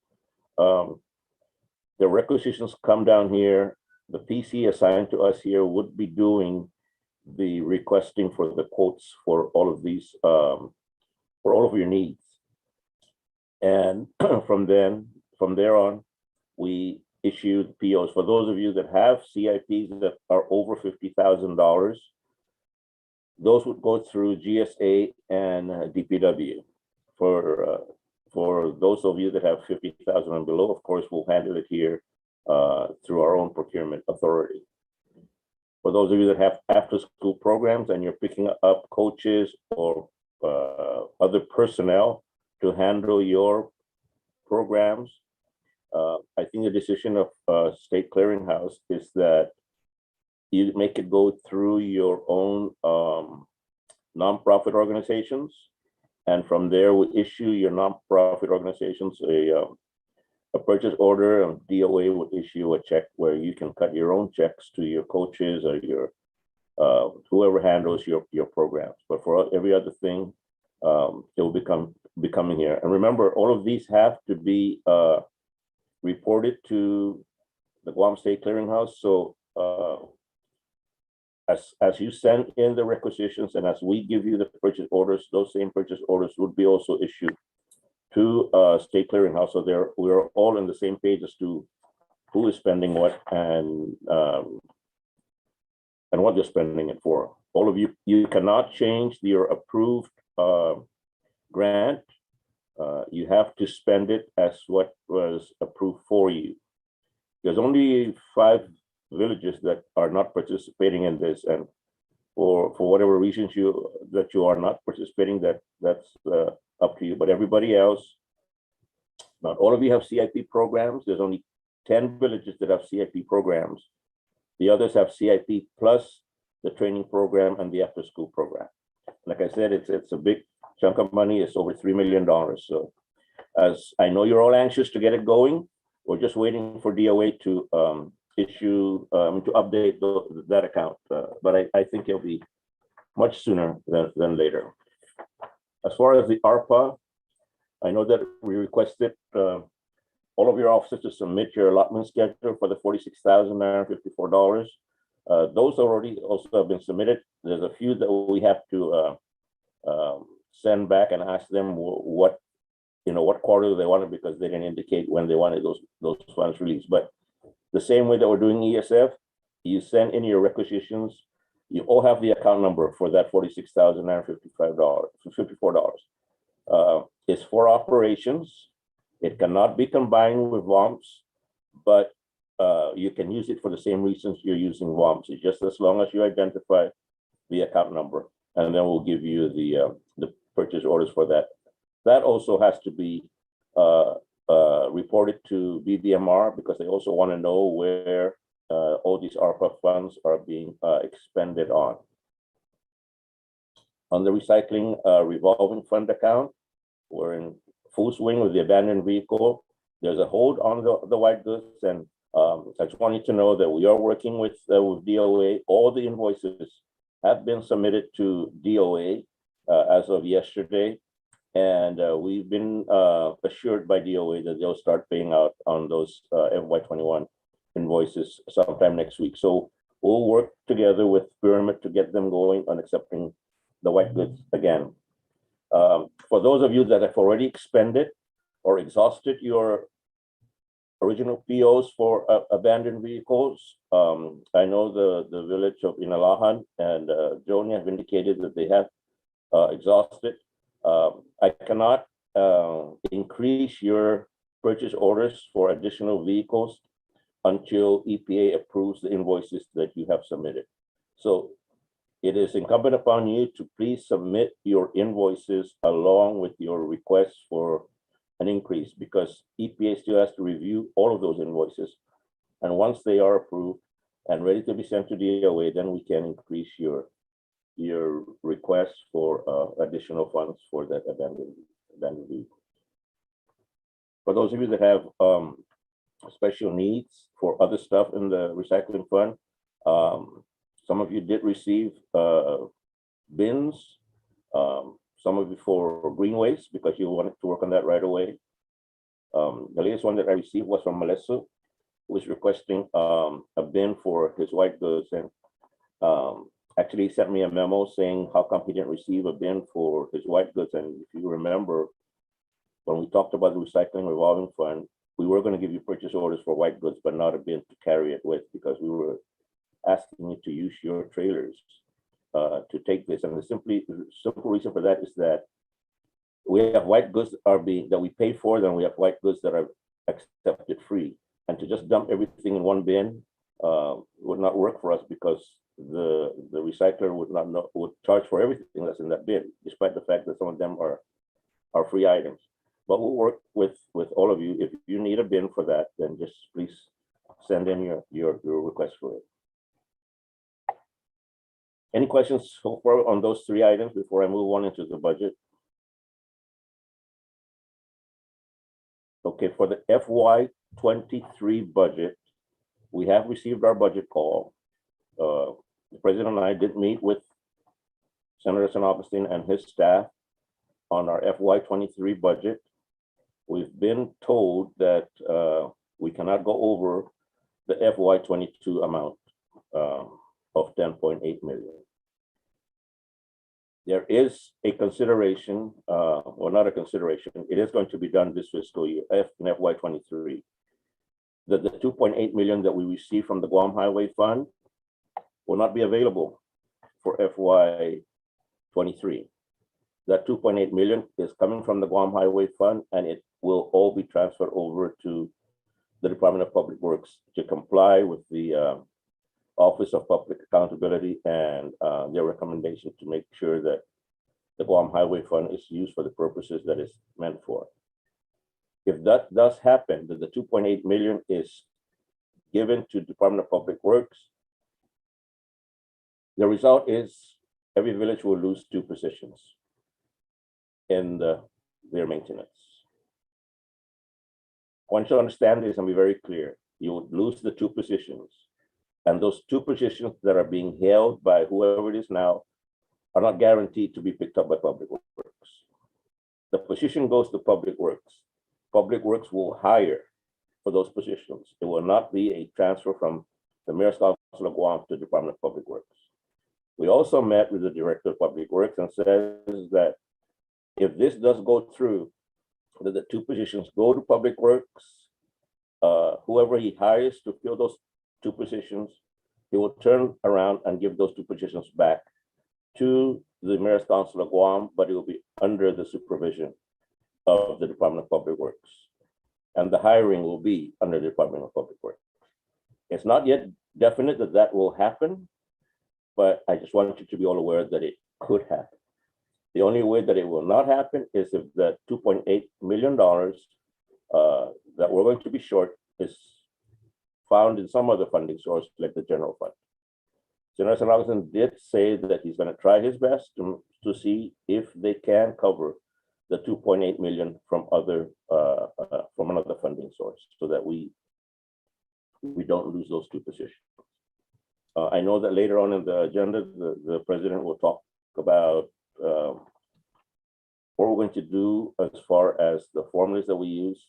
The requisitions come down here. The PC assigned to us here would be doing the requesting for the quotes for all of these, for all of your needs. And from there on, we issue the POs. For those of you that have CIPs that are over $50,000, those would go through GSA and DPW. For those of you that have 50,000 and below, of course, we'll handle it here through our own procurement authority. For those of you that have after-school programs and you're picking up coaches or other personnel to handle your programs, I think the decision of State Clearinghouse is that you make it go through your own nonprofit organizations. And from there, we issue your nonprofit organizations a purchase order, and DOA would issue a check where you can cut your own checks to your coaches or your whoever handles your programs. But for every other thing, it will be coming here. And remember, all of these have to be reported to the Guam State Clearinghouse. So as you send in the requisitions and as we give you the purchase orders, those same purchase orders would be also issued to State Clearinghouse. So we're all on the same page as to who is spending what and what they're spending it for. All of you cannot change your approved grant. You have to spend it as what was approved for you. There's only 5 villages that are not participating in this, and for whatever reasons that you are not participating, that's up to you. But everybody else, not all of you have CIP programs. There's only 10 villages that have CIP programs. The others have CIP plus the training program and the after-school program. Like I said, it's a big chunk of money. It's over $3 million. So as I know you're all anxious to get it going, we're just waiting for DOA to to update that account. But I think it'll be much sooner than later. As far as the ARPA, I know that we requested all of your officers to submit your allotment schedule for the $46,954. Those already also have been submitted. There's a few that we have to send back and ask them what quarter they wanted, because they didn't indicate when they wanted those funds released. But the same way that we're doing ESF, you send in your requisitions. You all have the account number for that $46,954. It's for operations. It cannot be combined with VOMS, but you can use it for the same reasons you're using VOMS. It's just as long as you identify the account number, and then we'll give you the purchase orders for that. That also has to be reported to BBMR, because they also want to know where all these ARPA funds are being expended on. On the recycling revolving fund account, we're in full swing with the abandoned vehicle. There's a hold on the white goods, and I just want you to know that we are working with DOA. All the invoices have been submitted to DOA as of yesterday, and we've been assured by DOA that they'll start paying out on those FY21 invoices sometime next week. So we'll work together with Pyramid to get them going on accepting the white goods again. For those of you that have already expended or exhausted your original POs for abandoned vehicles, I know the village of Inalahan and Joni have indicated that they have exhausted. I cannot increase your purchase orders for additional vehicles until EPA approves the invoices that you have submitted. So it is incumbent upon you to please submit your invoices along with your requests for an increase, because EPA still has to review all of those invoices. And once they are approved and ready to be sent to DOA, then we can increase your request for additional funds for that abandoned vehicle. For those of you that have special needs for other stuff in the recycling fund, some of you did receive bins, some of you for green waste, because you wanted to work on that right away. The latest one that I received was from Melissa, who was requesting a bin for his white goods, and actually sent me a memo saying how come he didn't receive a bin for his white goods. And if you remember, when we talked about the recycling revolving fund, we were going to give you purchase orders for white goods, but not a bin to carry it with, because we were asking you to use your trailers to take this. And the simple reason for that is that we have white goods that we pay for, then we have white goods that are accepted free. And to just dump everything in one bin would not work for us, because the recycler would charge for everything that's in that bin, despite the fact that some of them are free items. But we'll work with all of you. If you need a bin for that, then just please send in your request for it. Any questions so far on those three items before I move on into the budget? Okay, for the FY23 budget, we have received our budget call. The President and I did meet with Senator San Augustine and his staff on our FY23 budget. We've been told that we cannot go over the FY22 amount of 10.8 million. There is a consideration, or not a consideration, it is going to be done this fiscal year, in FY23, that the 2.8 million that we receive from the Guam Highway Fund will not be available for FY23. That 2.8 million is coming from the Guam Highway Fund, and it will all be transferred over to the Department of Public Works to comply with the Office of Public Accountability and their recommendation to make sure that the Guam Highway Fund is used for the purposes that it's meant for. If that does happen, that the 2.8 million is given to Department of Public Works, the result is every village will lose 2 positions in their maintenance. I want you to understand this and be very clear. You would lose the 2 positions, and those 2 positions that are being held by whoever it is now are not guaranteed to be picked up by Public Works. The position goes to Public Works. Public Works will hire for those positions. It will not be a transfer from the Mayor's Council of Guam to the Department of Public Works. We also met with the Director of Public Works and says that if this does go through, that the 2 positions go to Public Works, whoever he hires to fill those 2 positions, he will turn around and give those 2 positions back to the Mayor's Council of Guam, but it will be under the supervision of the Department of Public Works. And the hiring will be under the Department of Public Works. It's not yet definite that that will happen, but I just want you to be all aware that it could happen. The only way that it will not happen is if the $2.8 million that we're going to be short is found in some other funding source, like the general fund. Senator San Augustine did say that he's going to try his best to see if they can cover the 2.8 million from from another funding source, so that we don't lose those 2 positions. I know that later on in the agenda, the president will talk about what we're going to do as far as the formulas that we use.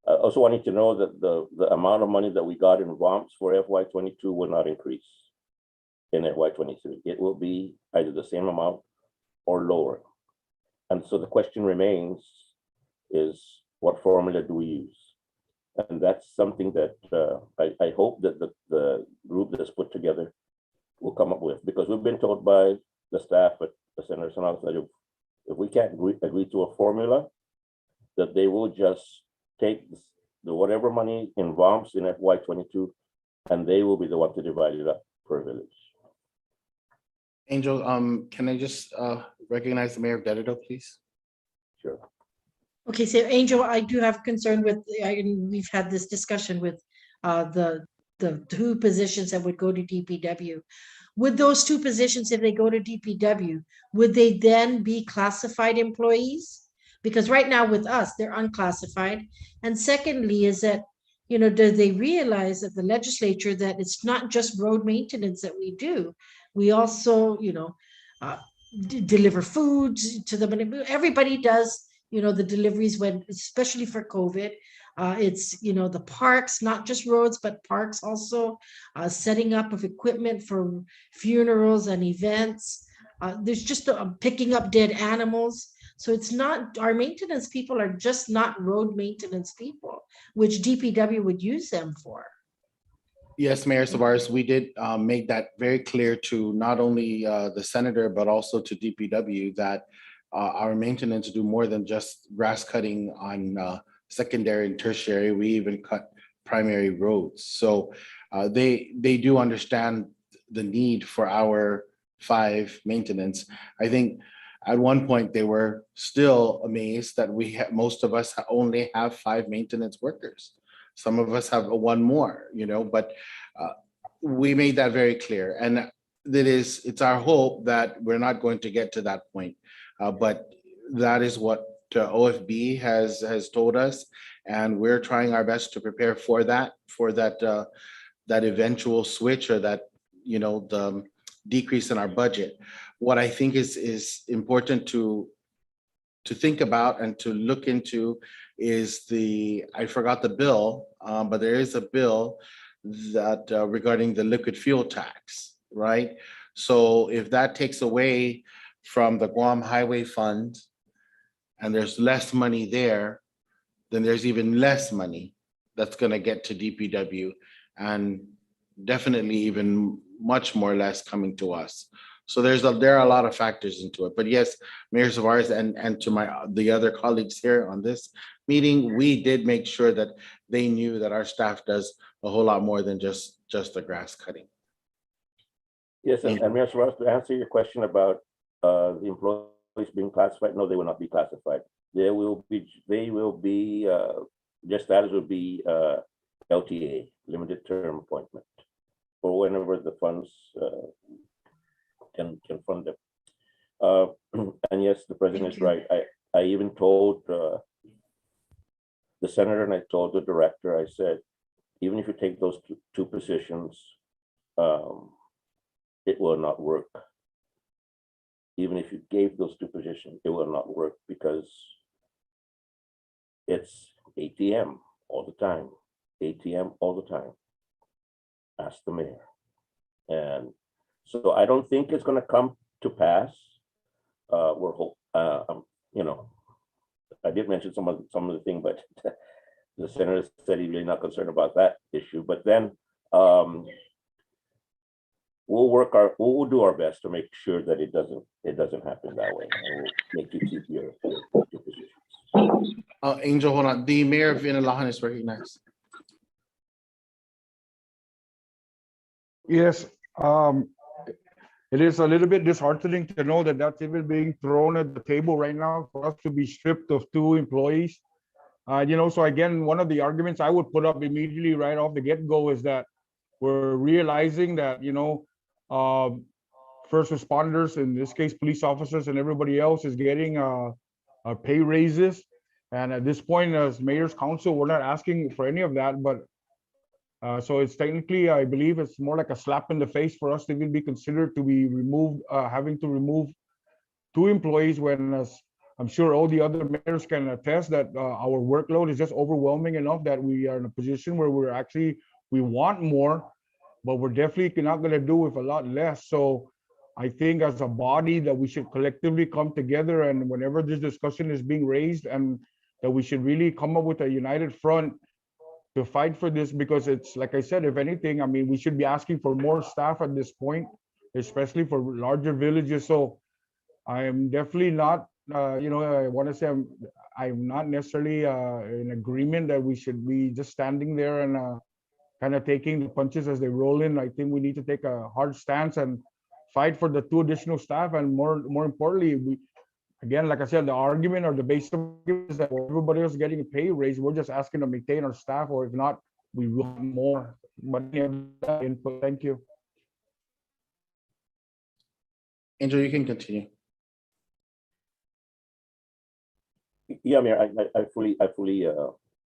I also want you to know that the amount of money that we got in VOMS for FY22 will not increase in FY23. It will be either the same amount or lower. And so the question remains is, what formula do we use? And that's something that I hope that the group that's put together will come up with, because we've been told by the staff at the Senator San Augustine that if we can't agree to a formula, that they will just take the whatever money in VOMS in FY22, and they will be the one to divide it up per village. Angel, can I just recognize the Mayor of Daredevil, please? Sure. Okay, so Angel, I do have concern with, and we've had this discussion with the 2 positions that would go to DPW. Would those 2 positions, if they go to DPW, would they then be classified employees? Because right now with us, they're unclassified. And secondly, is that, do they realize that the legislature, that it's not just road maintenance that we do. We also, deliver food to them. Everybody does, the deliveries when, especially for COVID. It's, the parks, not just roads, but parks also, setting up of equipment for funerals and events. There's just picking up dead animals. So it's not, our maintenance people are just not road maintenance people, which DPW would use them for. Yes, Mayor Savares, we did make that very clear to not only the senator, but also to DPW that our maintenance do more than just grass cutting on secondary and tertiary. We even cut primary roads. So they do understand the need for our 5 maintenance. I think at one point they were still amazed that most of us only have 5 maintenance workers. Some of us have 1 more, but we made that very clear. And it's our hope that we're not going to get to that point. But that is what OFB has told us. And we're trying our best to prepare for that eventual switch, or that, the decrease in our budget. What I think is important to think about and to look into is I forgot the bill, but there is a bill that regarding the liquid fuel tax, right? So if that takes away from the Guam Highway Fund and there's less money there, then there's even less money that's going to get to DPW, and definitely even much more less coming to us. So there are a lot of factors into it. But yes, Mayor Savares and to the other colleagues here on this meeting, we did make sure that they knew that our staff does a whole lot more than just the grass cutting. Yes, and Mayor Suarez, to answer your question about the employees being classified, no, they will not be classified. Their status will be LTA, limited term appointment, for whenever the funds can fund them. And yes, the president is right. I even told the senator, and I told the director, I said, even if you take those two positions, it will not work. Even if you gave those two positions, it will not work because it's ATM all the time, ATM all the time. Ask the mayor. And so I don't think it's going to come to pass. We're hope, you know, I did mention some of the thing, but the senator said he's really not concerned about that issue. But then we'll do our best to make sure that it doesn't happen that way. And we'll make you keep your positions. Angel, hold on. The mayor of Inalahan is recognized. Yes, it is a little bit disheartening to know that that's even being thrown at the table right now for us to be stripped of 2 employees. You know, so again, one of the arguments I would put up immediately right off the get-go is that we're realizing that, you know, first responders, in this case, police officers and everybody else is getting pay raises. And at this point, as mayor's council, we're not asking for any of that, but so it's technically, I believe it's more like a slap in the face for us to even be considered to be removed, having to remove 2 employees when, as I'm sure all the other mayors can attest, that our workload is just overwhelming enough that we are in a position where we want more, but we're definitely not going to do with a lot less. So I think as a body that we should collectively come together, and whenever this discussion is being raised, and that we should really come up with a united front to fight for this, because it's like I said, if anything, I mean, we should be asking for more staff at this point, especially for larger villages. So I am definitely not, you know, I want to say I'm not necessarily in agreement that we should be just standing there and kind of taking the punches as they roll in. I think we need to take a hard stance and fight for the 2 additional staff. And more importantly, again, like I said, the argument or the basic argument is that everybody else is getting a pay raise. We're just asking to maintain our staff, or if not, we want more. But input. Thank you. Angel, you can continue. Yeah, Mayor, I fully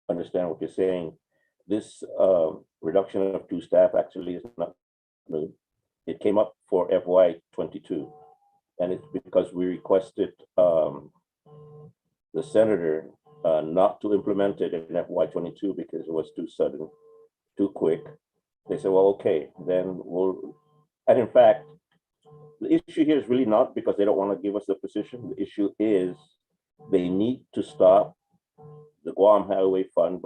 understand what you're saying. This reduction of 2 staff actually is not new. It came up for FY22, and it's because we requested the senator not to implement it in FY22 because it was too sudden, too quick. They said, well, okay, then we'll, and in fact, the issue here is really not because they don't want to give us the position. The issue is they need to stop the Guam Highway Fund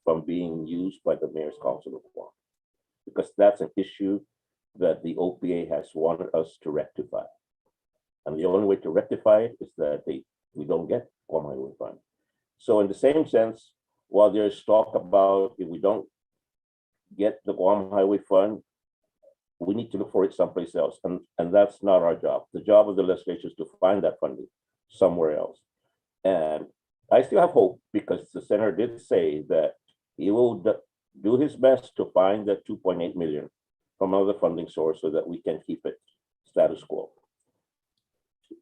from being used by the Mayor's Council of Guam, because that's an issue that the OPA has wanted us to rectify. And the only way to rectify it is that we don't get Guam Highway Fund. So in the same sense, while there's talk about if we don't get the Guam Highway Fund, we need to look for it someplace else. And that's not our job. The job of the legislature is to find that funding somewhere else. And I still have hope, because the senator did say that he will do his best to find that 2.8 million from another funding source so that we can keep it status quo.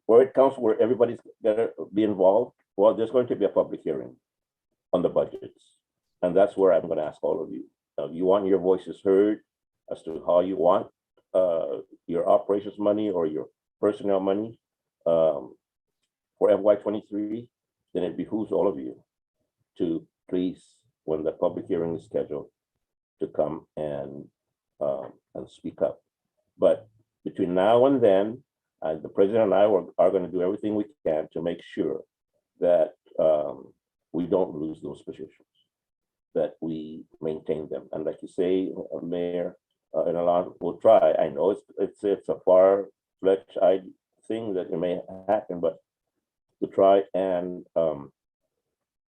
Where it comes, where everybody's gonna be involved, well, there's going to be a public hearing on the budgets. And that's where I'm gonna ask all of you. If you want your voices heard as to how you want your operations money or your personnel money for FY23, then it behooves all of you to please, when the public hearing is scheduled, to come and speak up. But between now and then, the president and I are going to do everything we can to make sure that we don't lose those positions, that we maintain them. And like you say, Mayor, and Alan will try. I know it's a far-fetched thing that it may happen, but to try and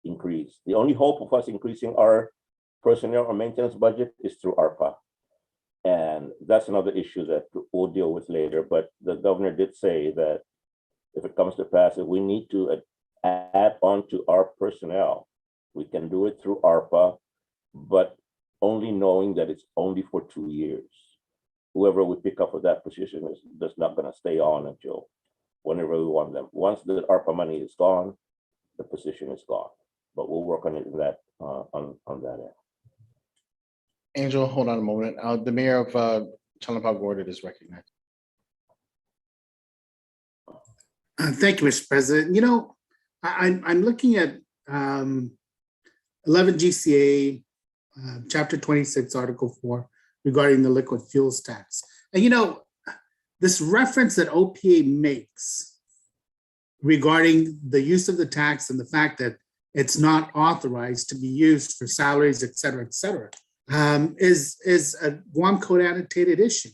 increase. The only hope of us increasing our personnel or maintenance budget is through ARPA. And And that's another issue that we'll deal with later. But the governor did say that if it comes to pass, if we need to add on to our personnel, we can do it through ARPA, but only knowing that it's only for 2 years. Whoever we pick up for that position is just not going to stay on until whenever we want them. Once the ARPA money is gone, the position is gone. But we'll work on it in that on that end. Angel, hold on a moment. The mayor of Chalapa Gordon is recognized. Thank you, Mr. President. You know, I'm looking at 11 GCA, Chapter 26, Article 4, regarding the liquid fuels tax. And you know, this reference that OPA makes regarding the use of the tax and the fact that it's not authorized to be used for salaries, et cetera, is a Guam Code annotated issue.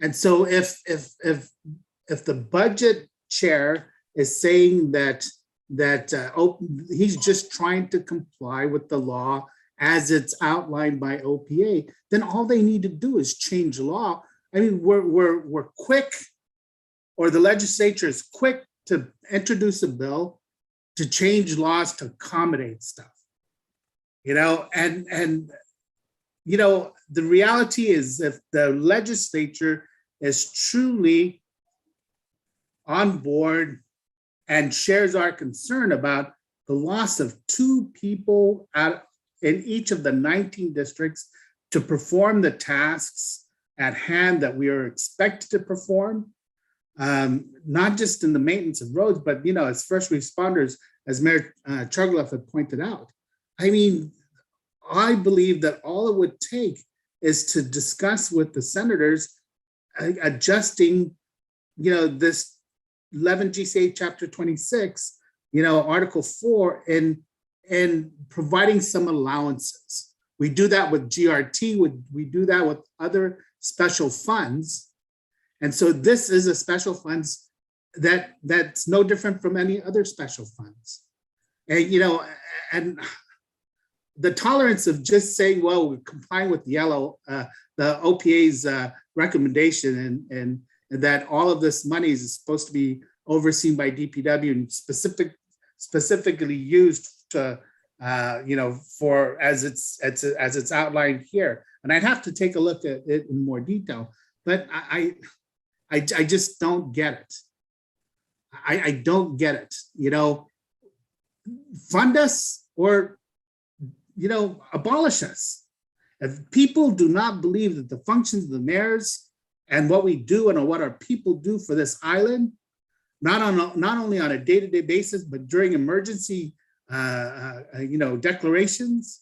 And so if the budget chair is saying that he's just trying to comply with the law as it's outlined by OPA, then all they need to do is change law. I mean, we're quick, or the legislature is quick to introduce a bill to change laws to accommodate stuff, you know, and you know, the reality is if the legislature is truly on board and shares our concern about the loss of 2 people in each of the 19 districts to perform the tasks at hand that we are expected to perform, not just in the maintenance of roads, but, you know, as first responders, as Mayor Chugloff had pointed out. I mean, I believe that all it would take is to discuss with the senators adjusting, you know, this 11 GCA Chapter 26, you know, Article 4, and providing some allowances. We do that with GRT, we do that with other special funds. And so this is a special funds that's no different from any other special funds. And, you know, and the tolerance of just saying, well, we're complying with the OPA's recommendation and that all of this money is supposed to be overseen by DPW and specifically used to, you know, for as it's outlined here. And I'd have to take a look at it in more detail, but I just don't get it. I don't get it. You know, fund us or, you know, abolish us. If people do not believe that the functions of the mayors and what we do and what our people do for this island, not only on a day-to-day basis, but during emergency, you know, declarations,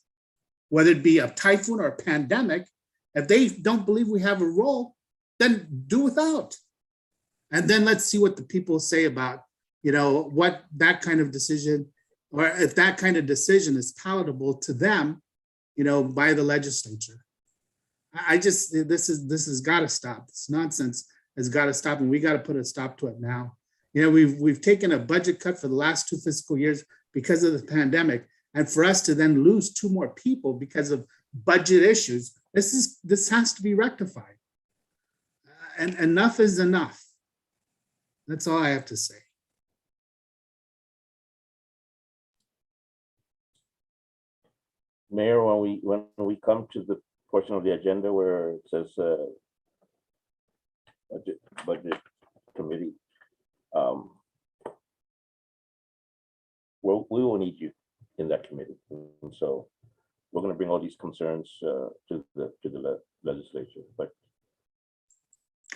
whether it be a typhoon or a pandemic, if they don't believe we have a role, then do without. And then let's see what the people say about, you know, what that kind of decision, or if that kind of decision is palatable to them, you know, by the legislature. I just, this has got to stop. This nonsense has got to stop, and we got to put a stop to it now. You know, we've taken a budget cut for the last 2 fiscal years because of the pandemic, and for us to then lose 2 more people because of budget issues, this has to be rectified. And enough is enough. That's all I have to say. Mayor, when we come to the portion of the agenda where it says budget committee, well, we will need you in that committee, and so we're going to bring all these concerns to the legislature. But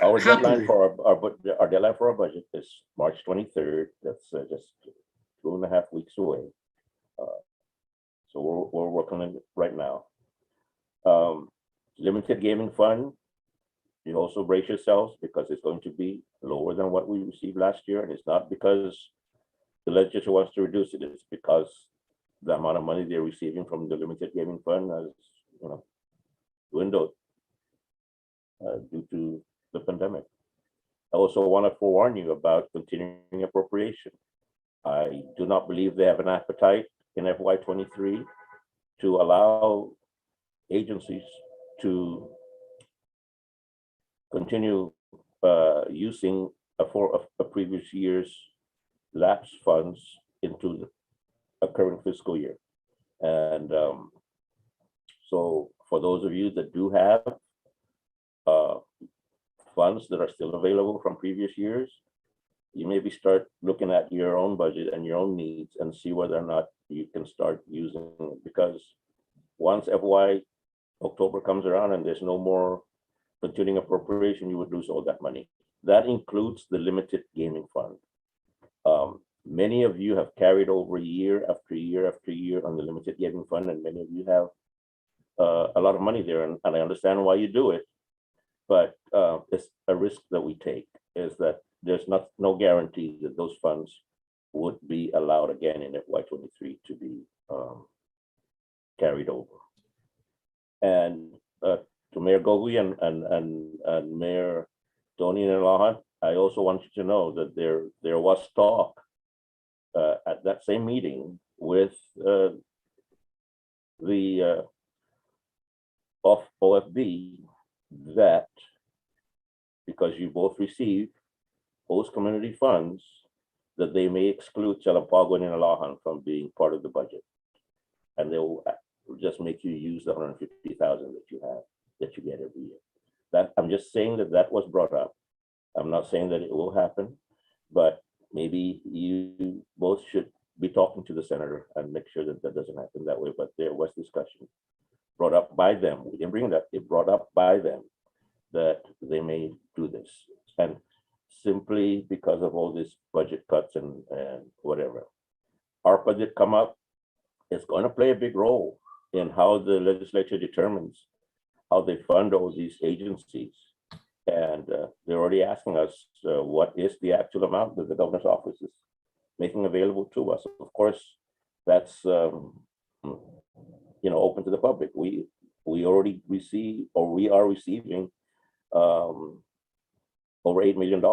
our deadline for our deadline for our budget is March 23rd. That's just 2.5 weeks away. So we're working on it right now. Limited gaming fund, you also brace yourselves because it's going to be lower than what we received last year. And it's not because the legislature wants to reduce it, it's because the amount of money they're receiving from the limited gaming fund has, you know, dwindled due to the pandemic. I also want to forewarn you about continuing appropriation. I do not believe they have an appetite in FY23 to allow agencies to continue using a previous year's lapsed funds into a current fiscal year. And so for those of you that do have funds that are still available from previous years, you maybe start looking at your own budget and your own needs and see whether or not you can start using it. Because once FY October comes around and there's no more continuing appropriation, you would lose all that money. That includes the limited gaming fund. Many of you have carried over year after year after year on the limited gaming fund, and many of you have a lot of money there, and I understand why you do it. But it's a risk that we take, is that there's no guarantee that those funds would be allowed again in FY23 to be carried over. And to Mayor Gogui and Mayor Tony and Aloha, I also want you to know that there was talk at that same meeting with the OFB that because you both receive host community funds, that they may exclude Chalapago and Inalahan from being part of the budget. And they will just make you use the 150,000 that you have, that you get every year. That I'm just saying that was brought up. I'm not saying that it will happen, but maybe you both should be talking to the senator and make sure that that doesn't happen that way. But there was discussion brought up by them. We didn't bring it up. It brought up by them that they may do this. And simply because of all these budget cuts and whatever. ARPA did come up. It's going to play a big role in how the legislature determines how they fund all these agencies. And they're already asking us what is the actual amount that the governor's office is making available to us. Of course, that's open to the public. We already receive, or we are receiving over $8 million.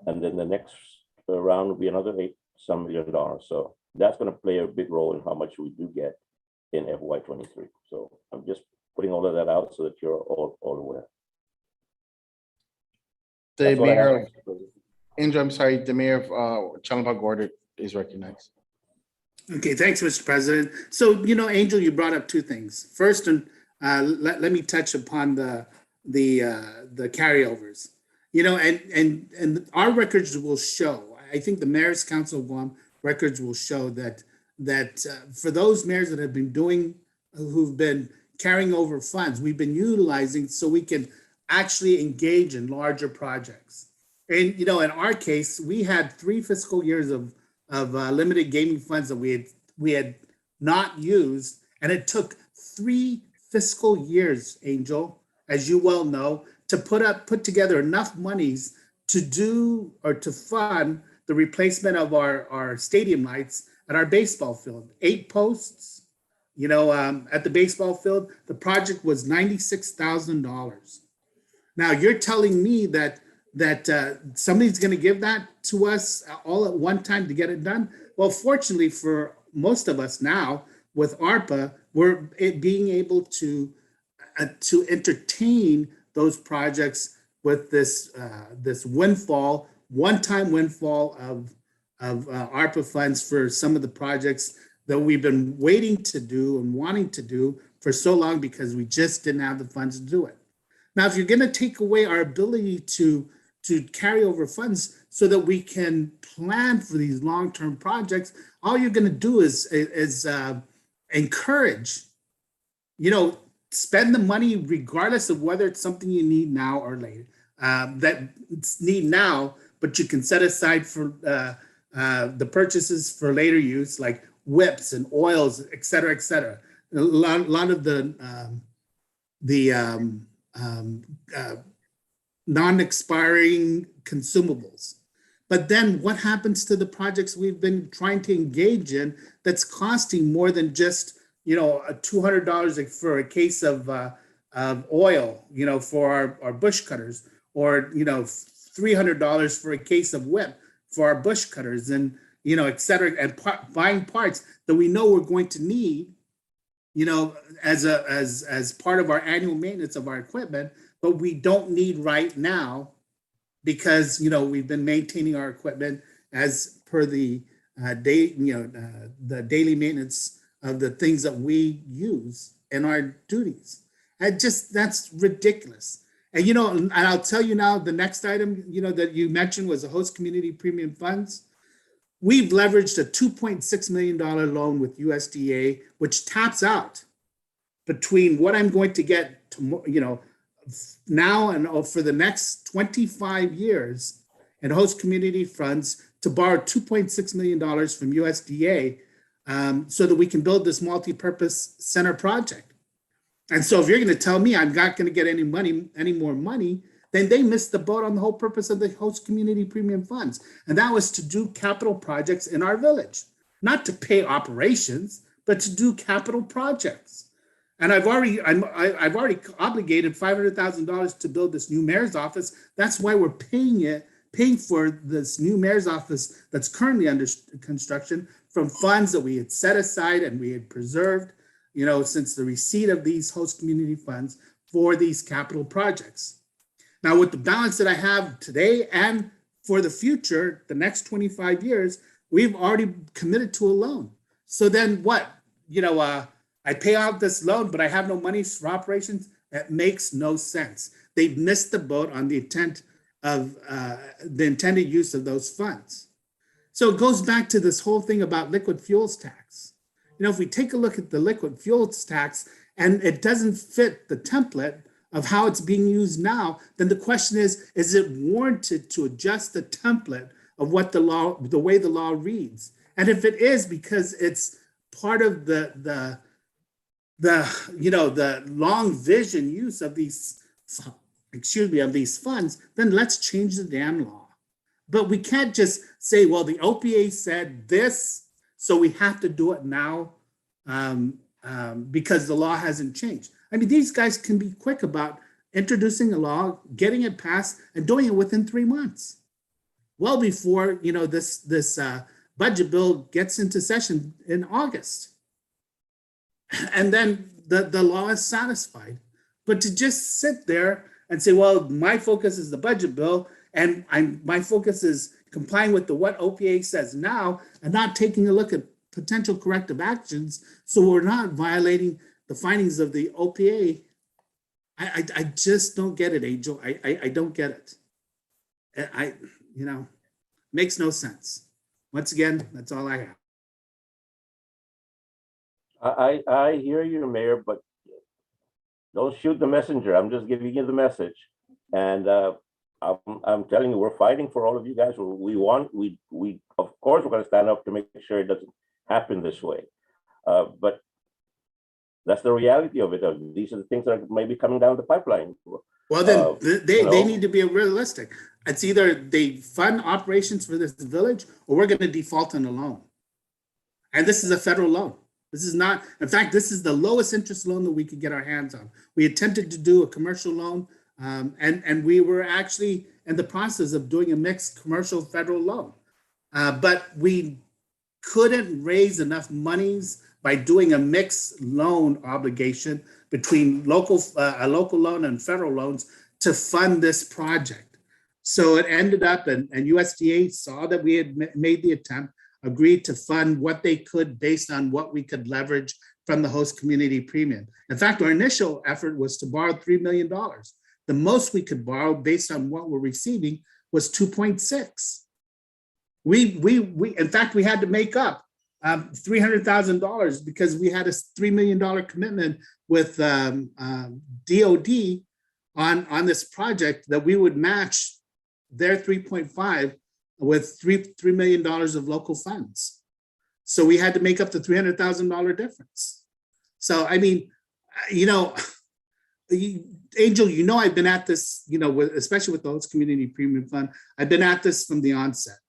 And then the next round will be another $8-some million. So that's going to play a big role in how much we do get in FY23. So I'm just putting all of that out so that you're all aware. The mayor, Angel, I'm sorry, the mayor of Chalapago is recognized. Okay, thanks, Mr. President. So, Angel, you brought up two things. First, let me touch upon the carryovers. And our records will show. I think the Mayor's Council of Guam records will show that for those mayors that have been who've been carrying over funds, we've been utilizing so we can actually engage in larger projects. And in our case, we had 3 fiscal years of limited gaming funds that we had not used, and it took 3 fiscal years, Angel, as you well know, to put together enough monies to do or to fund the replacement of our stadium lights at our baseball field. 8 posts, at the baseball field. The project was $96,000. Now you're telling me that somebody's going to give that to us all at one time to get it done? Well, fortunately for most of us now with ARPA, we're being able to entertain those projects with this one-time windfall of ARPA funds for some of the projects that we've been waiting to do and wanting to do for so long because we just didn't have the funds to do it. Now, if you're going to take away our ability to carry over funds so that we can plan for these long-term projects, all you're going to do is encourage, spend the money regardless of whether it's something you need now or later. That need now, but you can set aside for the purchases for later use, like whips and oils, et cetera, et cetera. A lot of the non-expiring consumables. But then what happens to the projects we've been trying to engage in that's costing more than just, $200 for a case of oil, for our bush cutters, or, $300 for a case of whip for our bush cutters, and, et cetera, and buying parts that we know we're going to need as part of our annual maintenance of our equipment, but we don't need right now because, we've been maintaining our equipment as per the the daily maintenance of the things that we use in our duties. That's ridiculous. And I'll tell you now, the next item, that you mentioned was the host community premium funds. We've leveraged a $2.6 million loan with USDA, which taps out between what I'm going to get to, now and for the next 25 years in host community funds to borrow $2.6 million from USDA so that we can build this multi-purpose center project. And so if you're going to tell me I'm not going to get any more money, then they missed the boat on the whole purpose of the host community premium funds. And that was to do capital projects in our village, not to pay operations, but to do capital projects. And I've already obligated $500,000 to build this new mayor's office. That's why we're paying for this new mayor's office that's currently under construction from funds that we had set aside and we had preserved, since the receipt of these host community funds for these capital projects. Now, with the balance that I have today and for the future, the next 25 years, we've already committed to a loan. So then what? I pay out this loan, but I have no money for operations. That makes no sense. They've missed the boat on the intent of the intended use of those funds. So it goes back to this whole thing about liquid fuels tax. If we take a look at the liquid fuels tax and it doesn't fit the template of how it's being used now, then the question is it warranted to adjust the template of what the way the law reads? And if it is because it's part of the long vision use of these, of these funds, then let's change the damn law. But we can't just say, well, the OPA said this, so we have to do it now because the law hasn't changed. I mean, these guys can be quick about introducing a law, getting it passed, and doing it within 3 months. Well before, this budget bill gets into session in August. And then the law is satisfied. But to just sit there and say, well, my focus is the budget bill, and my focus is complying with what OPA says now, and not taking a look at potential corrective actions, so we're not violating the findings of the OPA. I just don't get it, Angel. I don't get it. Makes no sense. Once again, that's all I have. I hear you, Mayor, but don't shoot the messenger. I'm just giving you the message. And I'm telling you, we're fighting for all of you guys. We of course, we're going to stand up to make sure it doesn't happen this way. But that's the reality of it. These are the things that are maybe coming down the pipeline. Well, then they need to be realistic. It's either they fund operations for this village or we're going to default on a loan. And this is a federal loan. This is not, in fact, this is the lowest interest loan that we could get our hands on. We attempted to do a commercial loan and we were actually in the process of doing a mixed commercial federal loan. But we couldn't raise enough monies by doing a mixed loan obligation between a local loan and federal loans to fund this project. So it ended up, and USDA saw that we had made the attempt, agreed to fund what they could based on what we could leverage from the host community premium. In fact, our initial effort was to borrow $3 million. The most we could borrow based on what we're receiving was 2.6. In fact, we had to make up $300,000 because we had a $3 million commitment with DOD on this project that we would match their 3.5 with $3 million of local funds. So we had to make up the $300,000 difference. So, I mean, Angel, I've been at this, especially with the host community premium fund, I've been at this from the onset.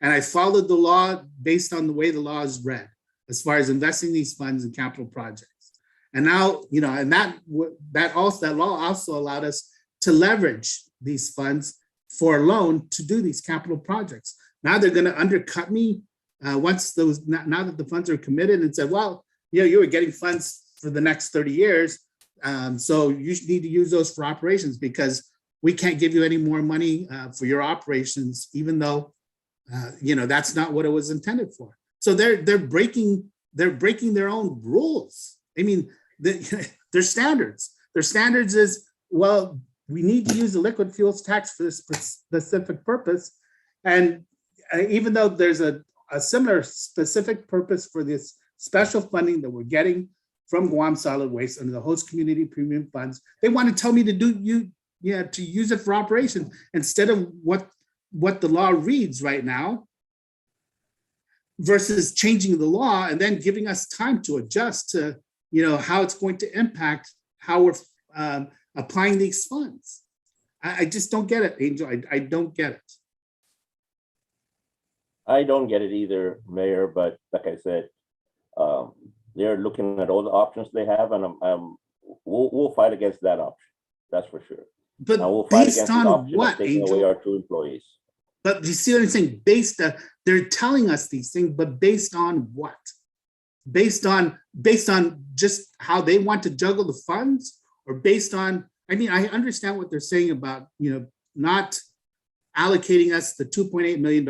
And I followed the law based on the way the law is read, as far as investing these funds in capital projects. And now, and that law also allowed us to leverage these funds for a loan to do these capital projects. Now they're going to undercut me now that the funds are committed and said, well, you were getting funds for the next 30 years. So you need to use those for operations, because we can't give you any more money for your operations, even though that's not what it was intended for. So they're breaking their own rules. I mean, their standards. Their standards is, well, we need to use the liquid fuels tax for this specific purpose. And even though there's a similar specific purpose for this special funding that we're getting from Guam Solid Waste under the host community premium funds, they want to tell me to use it for operation instead of what the law reads right now, versus changing the law and then giving us time to adjust to how it's going to impact how we're applying these funds. I just don't get it, Angel. I don't get it. I don't get it either, Mayor, but like I said, they're looking at all the options they have, and we'll fight against that option. That's for sure. But we'll fight based against on the option what, of taking Angel? away our 2 employees. But you see what I'm saying? They're telling us these things, but based on what? Based on just how they want to juggle the funds, or based on, I mean, I understand what they're saying about, not allocating us the $2.8 million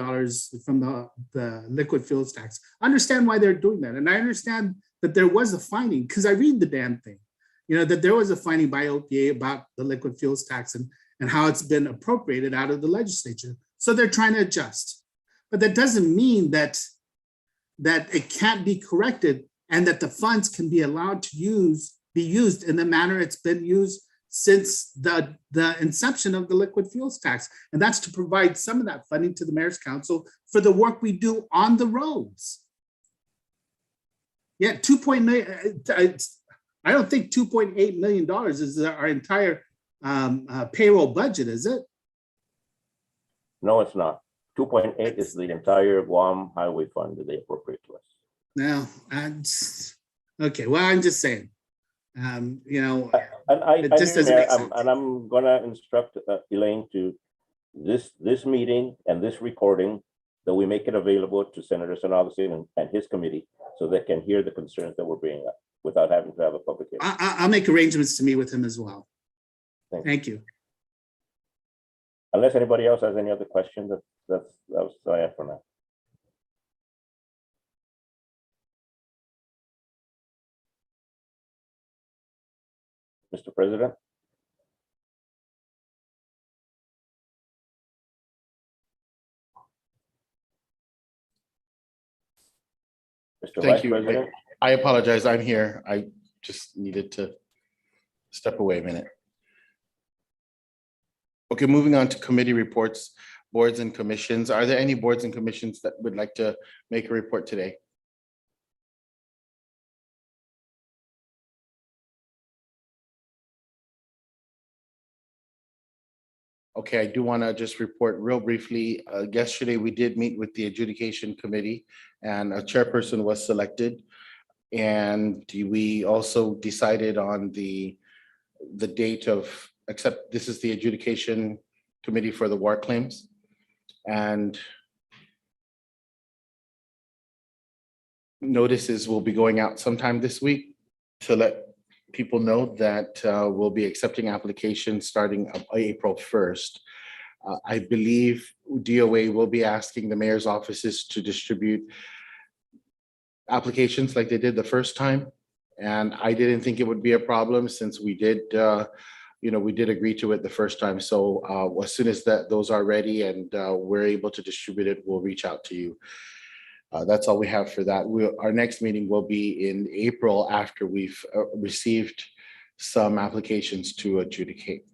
from the liquid fuels tax. I understand why they're doing that. And I understand that there was a finding, because I read the damn thing, that there was a finding by OPA about the liquid fuels tax and how it's been appropriated out of the legislature. So they're trying to adjust. But that doesn't mean that it can't be corrected, and that the funds can be allowed to be used in the manner it's been used since the inception of the liquid fuels tax. And that's to provide some of that funding to the Mayor's Council for the work we do on the roads. Yeah, 2.9, I don't think $2.8 million is our entire payroll budget, is it? No, it's not. 2.8 is the entire Guam Highway Fund that they appropriate to us. No, okay, well, I'm just saying. And it just doesn't make sense. And I'm gonna instruct Elaine to this meeting and this recording, that we make it available to Senator San Augustine and his committee, so they can hear the concerns that we're bringing up without having to have a public hearing. I'll make arrangements to meet with him as well. Thank you. Unless anybody else has any other questions, that's all I have for now. Mr. President. Mr. Thank Vice you. President. I apologize. I'm here. I just needed to step away a minute. Okay, moving on to committee reports, boards and commissions. Are there any boards and commissions that would like to make a report today? Okay, I do want to just report real briefly. Yesterday, we did meet with the adjudication committee, and a chairperson was selected. And we also decided on the date of, except this is the adjudication committee for the war claims. And notices will be going out sometime this week to let people know that we'll be accepting applications starting April 1st. I believe DOA will be asking the mayor's offices to distribute applications like they did the first time. And I didn't think it would be a problem, since we did, we did agree to it the first time. So as soon as those are ready and we're able to distribute it, we'll reach out to you. That's all we have for that. Our next meeting will be in April, after we've received some applications to adjudicate.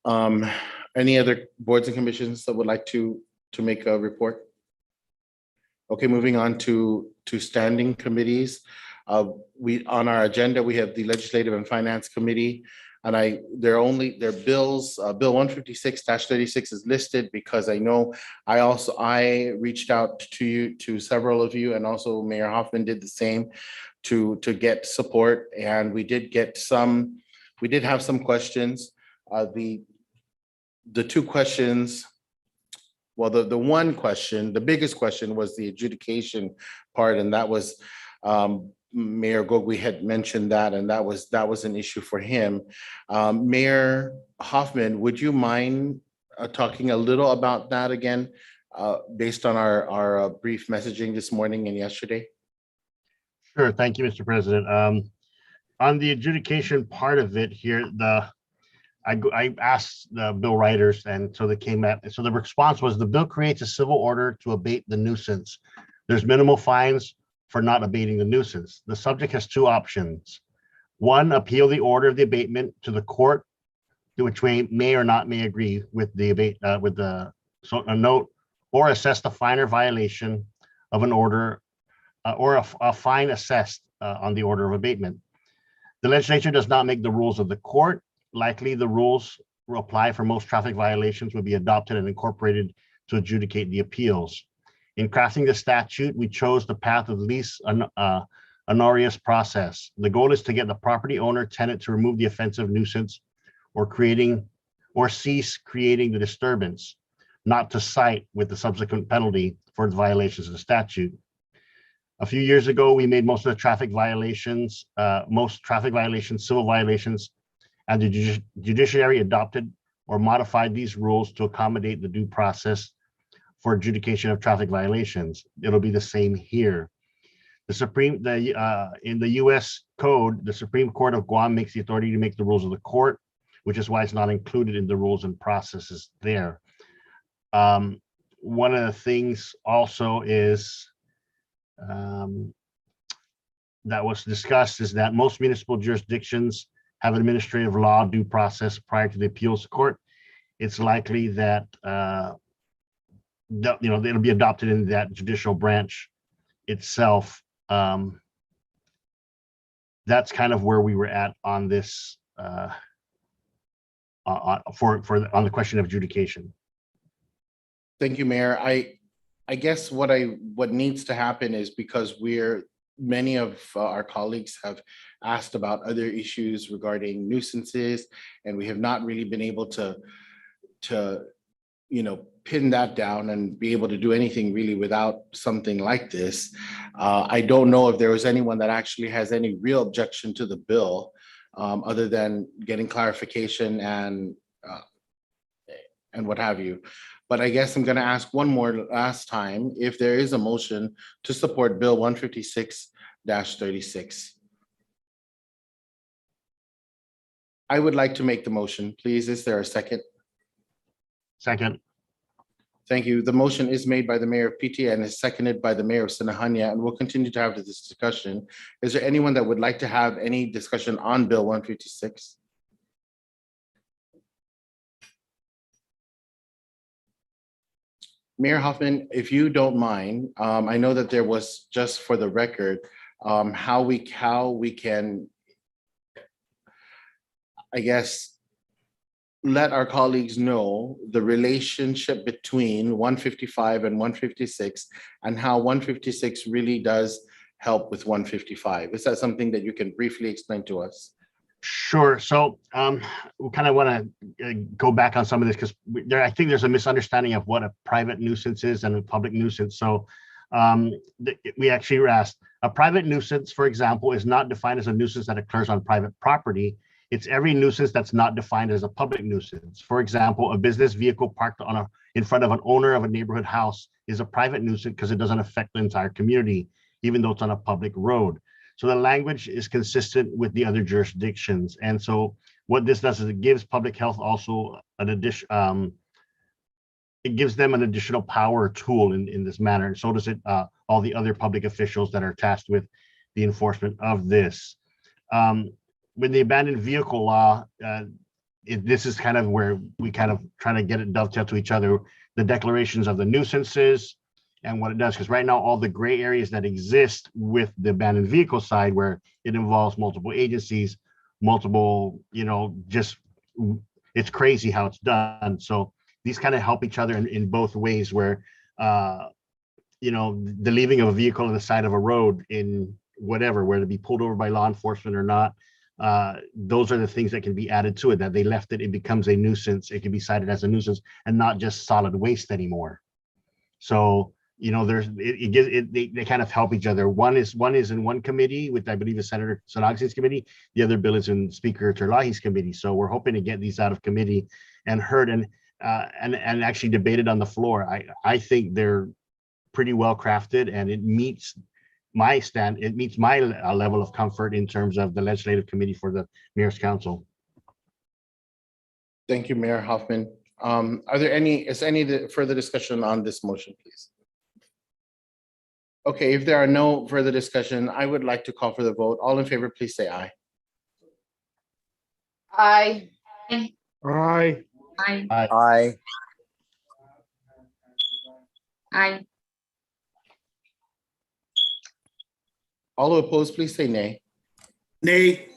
Any other boards and commissions that would like to make a report? Okay, moving on to standing committees. On our agenda, we have the Legislative and Finance Committee. And their bills, Bill 156-36 is listed because I know I reached out to several of you, and also Mayor Hoffman did the same to get support. And we did have some questions. The two questions, well, the one question, the biggest question was the adjudication part. And that was, Mayor Gogwe had mentioned that, and that was an issue for him. Mayor Hoffman, would you mind talking a little about that again, based on our brief messaging this morning and yesterday? Sure. Thank you, Mr. President. On the adjudication part of it here, I asked the bill writers, and so they came at, so the response was the bill creates a civil order to abate the nuisance. There's minimal fines for not abating the nuisance. The subject has two options. One, appeal the order of the abatement to the court, which may or not may agree with the a note, or assess the fine or violation of an order, or a fine assessed on the order of abatement. The legislature does not make the rules of the court. Likely the rules will apply for most traffic violations, will be adopted and incorporated to adjudicate the appeals. In crafting the statute, we chose the path of least onerous process. The goal is to get the property owner tenant to remove the offensive nuisance or cease creating the disturbance, not to cite with the subsequent penalty for the violations of the statute. A few years ago, we made most traffic violations civil violations, and the judiciary adopted or modified these rules to accommodate the due process for adjudication of traffic violations. It'll be the same here. In the U.S. Code, the Supreme Court of Guam makes the authority to make the rules of the court, which is why it's not included in the rules and processes there. One of the things also is that was discussed is that most municipal jurisdictions have administrative law due process prior to the appeals court. It's likely that it'll be adopted in that judicial branch itself. That's kind of where we were at on this on the question of adjudication. Thank you, Mayor. I guess what needs to happen is, because many of our colleagues have asked about other issues regarding nuisances, and we have not really been able to pin that down and be able to do anything really without something like this. I don't know if there was anyone that actually has any real objection to the bill, other than getting clarification and what have you. But I guess I'm going to ask one more last time if there is a motion to support Bill 156-36. I would like to make the motion, please. Is there a second? Second. Thank you. The motion is made by the Mayor of PT and is seconded by the Mayor of Sinahania, and we'll continue to have this discussion. Is there anyone that would like to have any discussion on Bill 156? Mayor Hoffman, if you don't mind, I know that there was, just for the record, how we can, I guess, let our colleagues know the relationship between 155 and 156 and how 156 really does help with 155. Is that something that you can briefly explain to us? Sure. So we kind of want to go back on some of this, because I think there's a misunderstanding of what a private nuisance is and a public nuisance. So we actually were asked, a private nuisance, for example, is not defined as a nuisance that occurs on private property. It's every nuisance that's not defined as a public nuisance. For example, a business vehicle parked in front of an owner of a neighborhood house is a private nuisance because it doesn't affect the entire community, even though it's on a public road. So the language is consistent with the other jurisdictions. And so what this does is it gives public health also an addition, it gives them an additional power tool in this manner. And so does it all the other public officials that are tasked with the enforcement of this. With the abandoned vehicle law, this is kind of where we kind of trying to get it dovetailed to each other, the declarations of the nuisances and what it does. Because right now, all the gray areas that exist with the abandoned vehicle side, where it involves multiple agencies, multiple, just it's crazy how it's done. So these kind of help each other in both ways, where, the leaving of a vehicle on the side of a road in whatever, whether it be pulled over by law enforcement or not, those are the things that can be added to it, that they left it becomes a nuisance. It can be cited as a nuisance and not just solid waste anymore. So they kind of help each other. One is in one committee, which I believe is Senator Sonagsi's committee. The other bill is in Speaker Terlahi's committee. So we're hoping to get these out of committee and heard and actually debated on the floor. I think they're pretty well crafted, and it meets my level of comfort in terms of the legislative committee for the Mayor's Council. Thank you, Mayor Hoffman. Is any further discussion on this motion, please? Okay, if there are no further discussion, I would like to call for the vote. All in favor, please say aye. Aye. Aye. Aye. Aye. Aye. All who oppose, please say nay. Nay.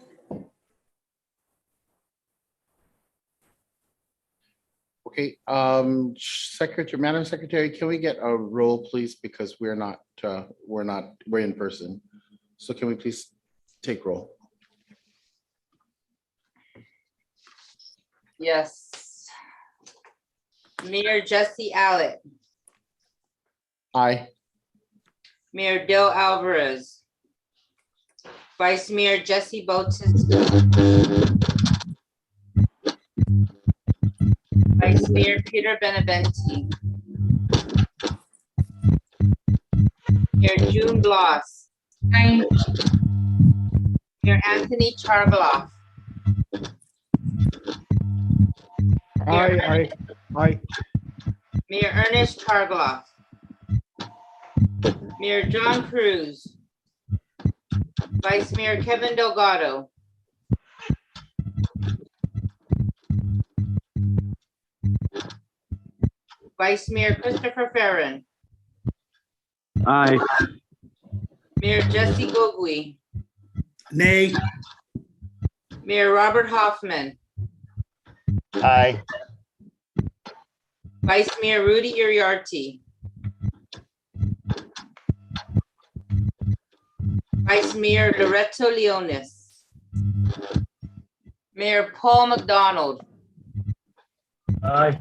Okay, Madam Secretary, can we get a roll, please? Because we're in person. So can we please take roll? Yes. Mayor Jesse Allett. Aye. Mayor Bill Alvarez. Vice Mayor Jesse Bautista. Vice Mayor Peter Benavente. Mayor June Bloss. Aye. Mayor Anthony Chargaloff. Aye. Mayor Ernest Chargaloff. Mayor John Cruz. Vice Mayor Kevin Delgado. Vice Mayor Christopher Farron. Aye. Mayor Jesse Gogui. Nay. Mayor Robert Hoffman. Aye. Vice Mayor Rudy Uriarte. Vice Mayor Loreto Leonis. Mayor Paul McDonald. Aye.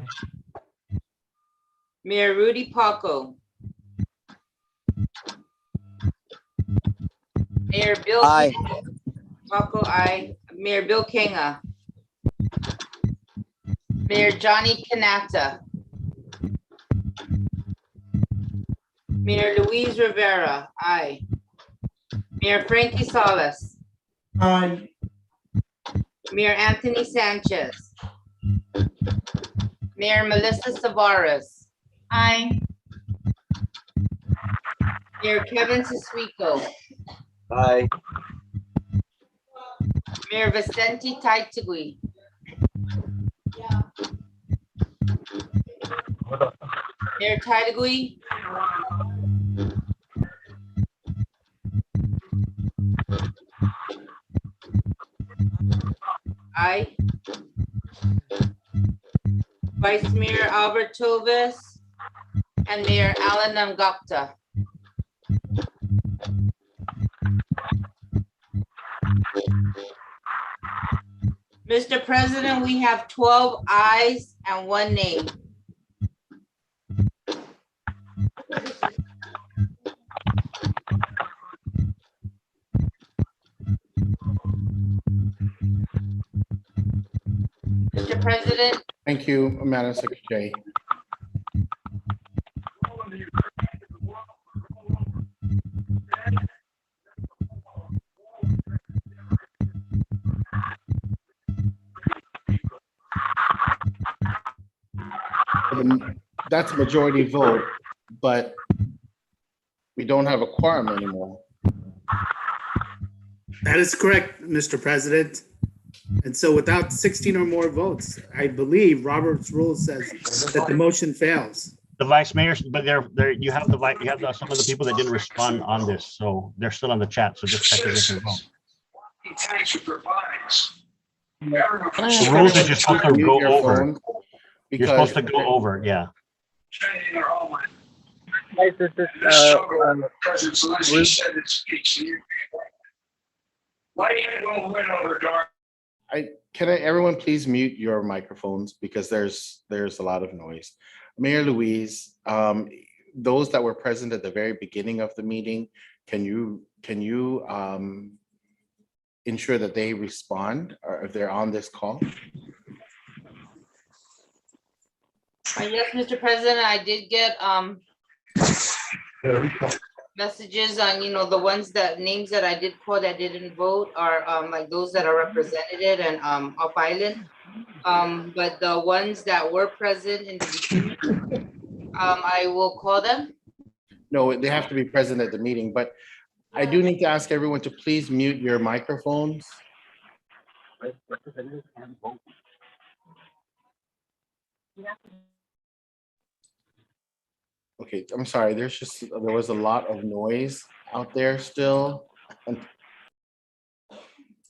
Mayor Rudy Paco. Mayor Bill. Aye. Paco, aye. Mayor Bill Kenga. Mayor Johnny Canata. Mayor Luis Rivera, aye. Mayor Frankie Salas. Aye. Mayor Anthony Sanchez. Mayor Melissa Savaras. Aye. Mayor Kevin Siswico. Aye. Mayor Vicente Taitigui. Mayor Taitigui. Aye. Vice Mayor Albert Tovis and Mayor Alan Namgapta. Mr. President, we have 12 ayes and 1 nay. Mr. President. Thank you, Madam Secretary. That's a majority vote, but we don't have a quorum anymore. That is correct, Mr. President. And so without 16 or more votes, I believe Robert's rule says that the motion fails. The vice mayors, but you have some of the people that didn't respond on this, so they're still on the chat. So just check this and vote. The rules are just supposed to go over. You're supposed to go over, yeah. Everyone please mute your microphones because there's a lot of noise. Mayor Louise, those that were present at the very beginning of the meeting, can you ensure that they respond or if they're on this call? Yes, Mr. President, I did get messages on, the ones names that I did call that didn't vote are like those that are represented and off island. But the ones that were present in the beginning, I will call them. No, they have to be present at the meeting, but I do need to ask everyone to please mute your microphones. Okay, I'm sorry, there was a lot of noise out there still.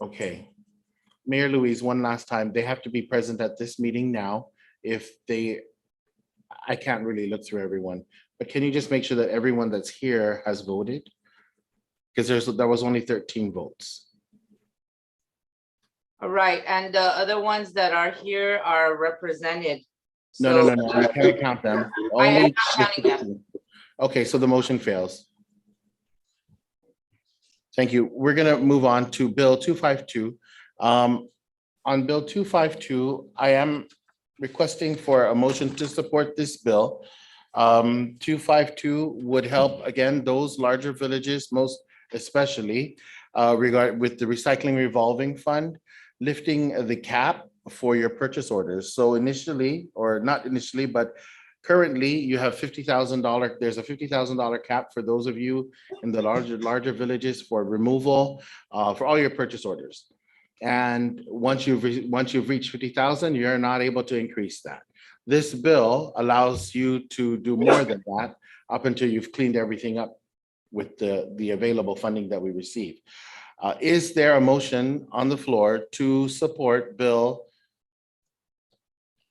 Okay. Mayor Louise, one last time, they have to be present at this meeting now. I can't really look through everyone, but can you just make sure that everyone that's here has voted? Because there was only 13 votes. All right, and the other ones that are here are represented. No, you can't count them. I am Only not counting them. Okay, so the motion fails. Thank you. We're gonna move on to Bill 252. On Bill 252, I am requesting for a motion to support this bill. 252 would help, again, those larger villages, most especially with the recycling revolving fund, lifting the cap for your purchase orders. So initially, or not initially, but currently you have $50,000. There's a $50,000 cap for those of you in the larger villages for removal for all your purchase orders. And once you've reached 50,000, you're not able to increase that. This bill allows you to do more than that up until you've cleaned everything up with the available funding that we receive. Is there a motion on the floor to support Bill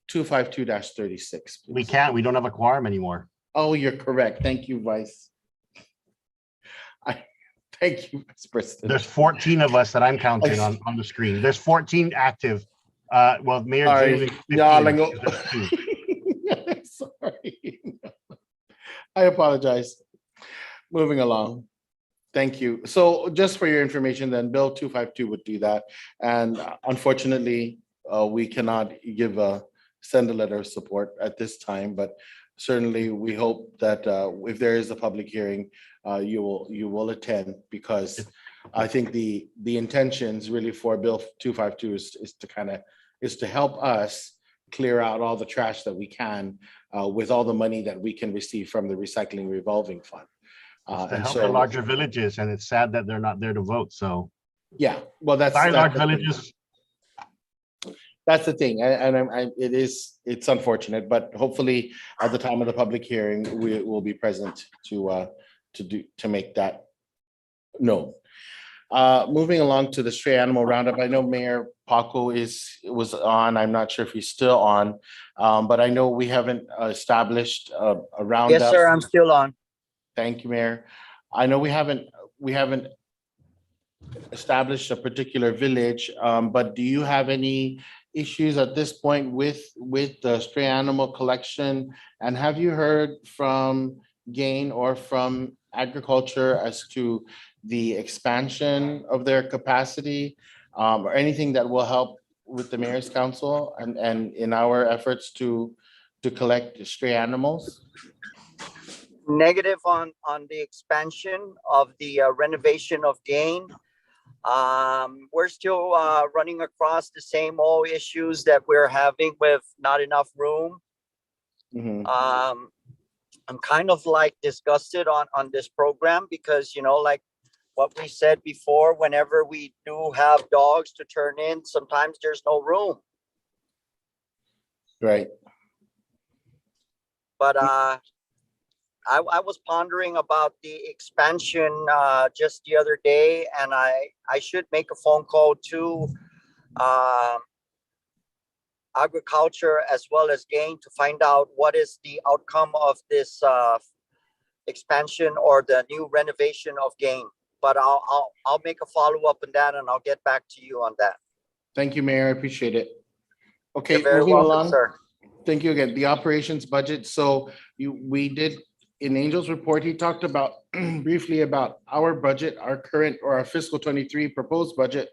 252-36? We can't, we don't have a quorum anymore. Oh, you're correct. Thank you, Vice. Thank you, Vice President. There's 14 of us that I'm counting on the screen. There's 14 active. Well, Mayor Jim. Sorry. I apologize. Moving along. Thank you. So just for your information, then Bill 252 would do that. And unfortunately, we cannot send a letter of support at this time, but certainly we hope that if there is a public hearing, you will attend, because I think the intentions really for Bill 252 is to help us clear out all the trash that we can with all the money that we can receive from the recycling revolving fund. To help the larger villages, and it's sad that they're not there to vote. So yeah, well, that's large villages. That's the thing, and it's unfortunate, but hopefully at the time of the public hearing, we will be present to make that known. Moving along to the stray animal roundup, I know Mayor Paco was on. I'm not sure if he's still on, but I know we haven't established a roundup. Yes, sir, I'm still on. Thank you, Mayor. I know we haven't established a particular village, but do you have any issues at this point with the stray animal collection? And have you heard from GAIN or from agriculture as to the expansion of their capacity, or anything that will help with the Mayor's Council and in our efforts to collect stray animals? Negative on the expansion of the renovation of GAIN. We're still running across the same old issues that we're having with not enough room. Mm-hmm. I'm kind of like disgusted on this program because, like what we said before, whenever we do have dogs to turn in, sometimes there's no room. Right. But I was pondering about the expansion just the other day, and I should make a phone call to agriculture as well as GAIN to find out what is the outcome of this expansion or the new renovation of GAIN. But I'll make a follow-up on that, and I'll get back to you on that. Thank you, Mayor. I appreciate it. Okay, you're very moving welcome, along. sir. Thank you again. The operations budget. So we did in Angel's report, he talked about briefly about our budget, our current or our fiscal 23 proposed budget.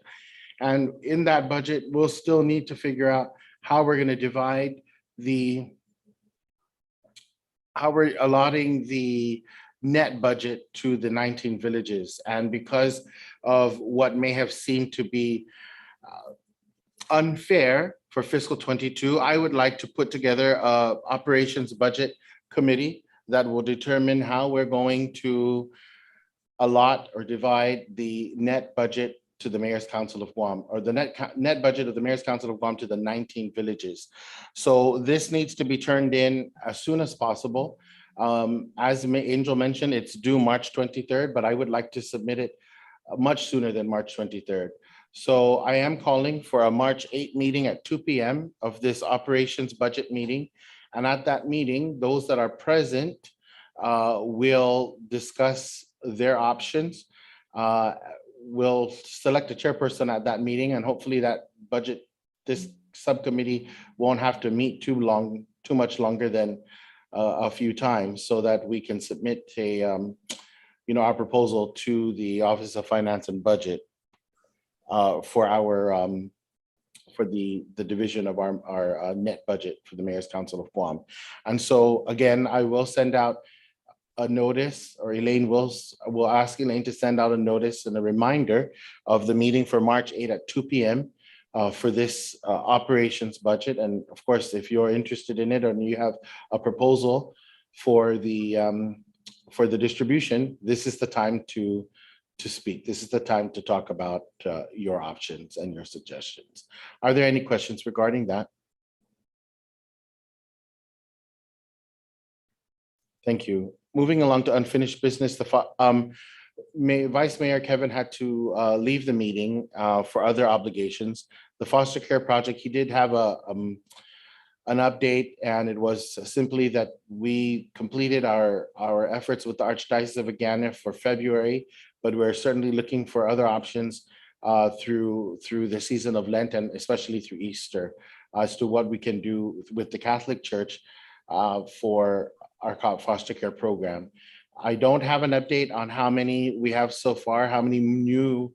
And in that budget, we'll still need to figure out how we're going to divide how we're allotting the net budget to the 19 villages. And because of what may have seemed to be unfair for fiscal 22, I would like to put together a operations budget committee that will determine how we're going to allot or divide the net budget to the Mayor's Council of Guam, or the net budget of the Mayor's Council of Guam to the 19 villages. So this needs to be turned in as soon as possible. As Angel mentioned, it's due March 23rd, but I would like to submit it much sooner than March 23rd. So I am calling for a March 8 meeting at 2 p.m. of this operations budget meeting. And at that meeting, those that are present will discuss their options. We'll select a chairperson at that meeting, and hopefully that this subcommittee won't have to meet too much longer than a few times, so that we can submit our proposal to the Office of Finance and Budget for the division of our net budget for the Mayor's Council of Guam. And so again, I will send out a notice, or Elaine will ask Elaine to send out a notice and a reminder of the meeting for March 8 at 2 p.m. For this operations budget. And of course, if you're interested in it, or you have a proposal for the distribution, this is the time to speak. This is the time to talk about your options and your suggestions. Are there any questions regarding that? Thank you. Moving along to unfinished business, Vice Mayor Kevin had to leave the meeting for other obligations. The foster care project, he did have an update, and it was simply that we completed our efforts with the Archdiocese of Agana for February, but we're certainly looking for other options through the season of Lent, and especially through Easter, as to what we can do with the Catholic Church for our foster care program. I don't have an update on how many we have so far, how many new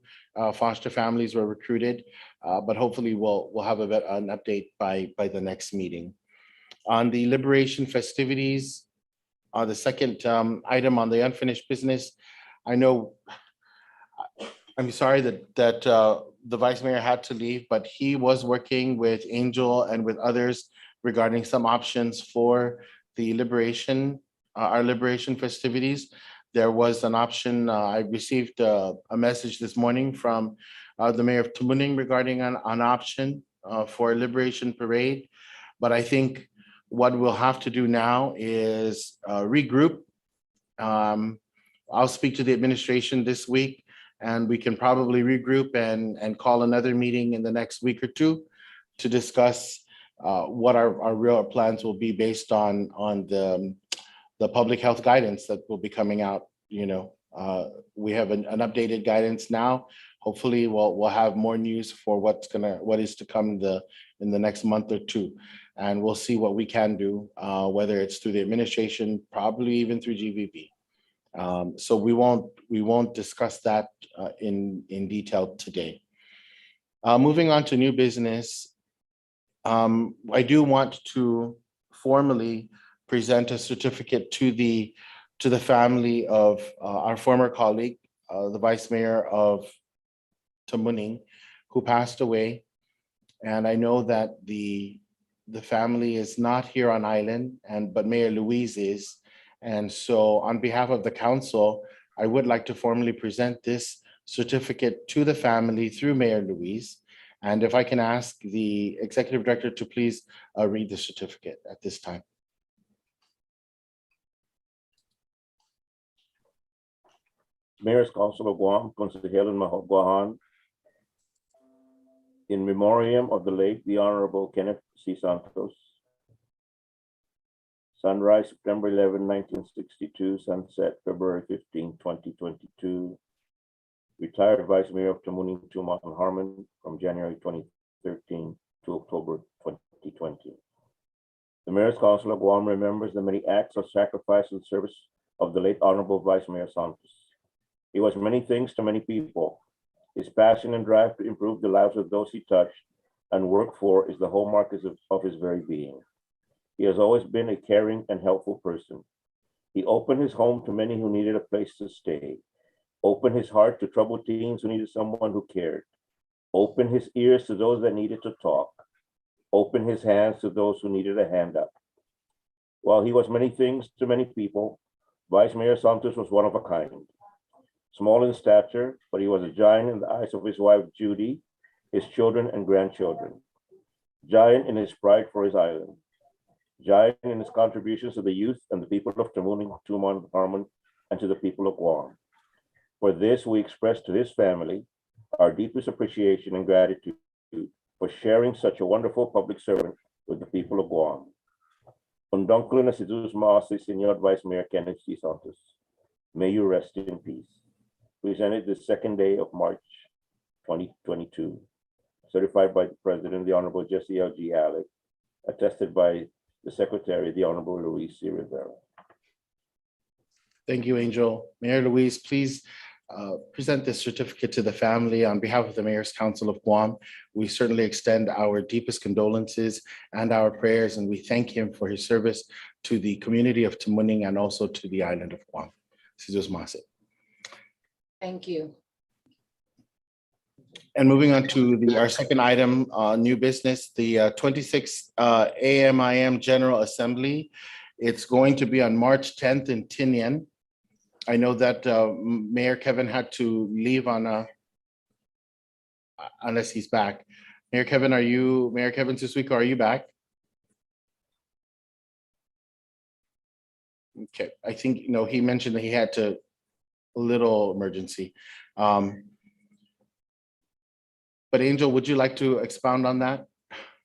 foster families were recruited, but hopefully we'll have an update by the next meeting. On the Liberation festivities, the second item on the unfinished business, I'm sorry that the Vice Mayor had to leave, but he was working with Angel and with others regarding some options for the our Liberation festivities. There was an option. I received a message this morning from the Mayor of Tamuning regarding an option for a Liberation parade. But I think what we'll have to do now is regroup. I'll speak to the administration this week, and we can probably regroup and call another meeting in the next week or two to discuss what our real plans will be based on the public health guidance that will be coming out. We have an updated guidance now. Hopefully we'll have more news for what is to come in the next month or two, and we'll see what we can do, whether it's through the administration, probably even through GVP. So we won't discuss that in detail today. Moving on to new business. I do want to formally present a certificate to the family of our former colleague, the Vice Mayor of Tamuning, who passed away. And I know that the family is not here on island, but Mayor Louise is. And so on behalf of the council, I would like to formally present this certificate to the family through Mayor Louise. And if I can ask the Executive Director to please read the certificate at this time. Mayor's Council of Guam, Consejero Mahaguahan, in memoriam of the late, the Honorable Kenneth C. Santos. Sunrise, September 11, 1962, sunset, February 15, 2022. Retired Vice Mayor of Tamuning, Tumac and Harmon from January 2013 to October 2020. The Mayor's Council of Guam remembers the many acts of sacrifice and service of the late Honorable Vice Mayor Santos. He was many things to many people. His passion and drive to improve the lives of those he touched and worked for is the hallmark of his very being. He has always been a caring and helpful person. He opened his home to many who needed a place to stay, opened his heart to troubled teens who needed someone who cared, opened his ears to those that needed to talk, opened his hands to those who needed a hand up. While he was many things to many people, Vice Mayor Santos was one of a kind. Small in stature, but he was a giant in the eyes of his wife, Judy, his children and grandchildren. Giant in his pride for his island. Giant in his contributions to the youth and the people of Tamuning, Tumon, Harmon, and to the people of Guam. For this, we express to his family our deepest appreciation and gratitude for sharing such a wonderful public servant with the people of Guam. Undonklo na si Jesus Maasi, Senor Vice Mayor Kenneth C. Santos. May you rest in peace. Presented the second day of March 2022. Certified by the President, the Honorable Jesse L. G. Alec. Attested by the Secretary, the Honorable Luis C. Rivera. Thank you, Angel. Mayor Luis, please present this certificate to the family on behalf of the Mayor's Council of Guam. We certainly extend our deepest condolences and our prayers, and we thank him for his service to the community of Tamuning and also to the island of Guam. Sizus Mase. Thank you. And moving on to our second item, new business, the 26th AMIM General Assembly. It's going to be on March 10th in Tinian. I know that Mayor Kevin had to leave unless he's back. Mayor Kevin Suswiko, are you back? Okay, I think, he mentioned that he had a little emergency. But Angel, would you like to expound on that?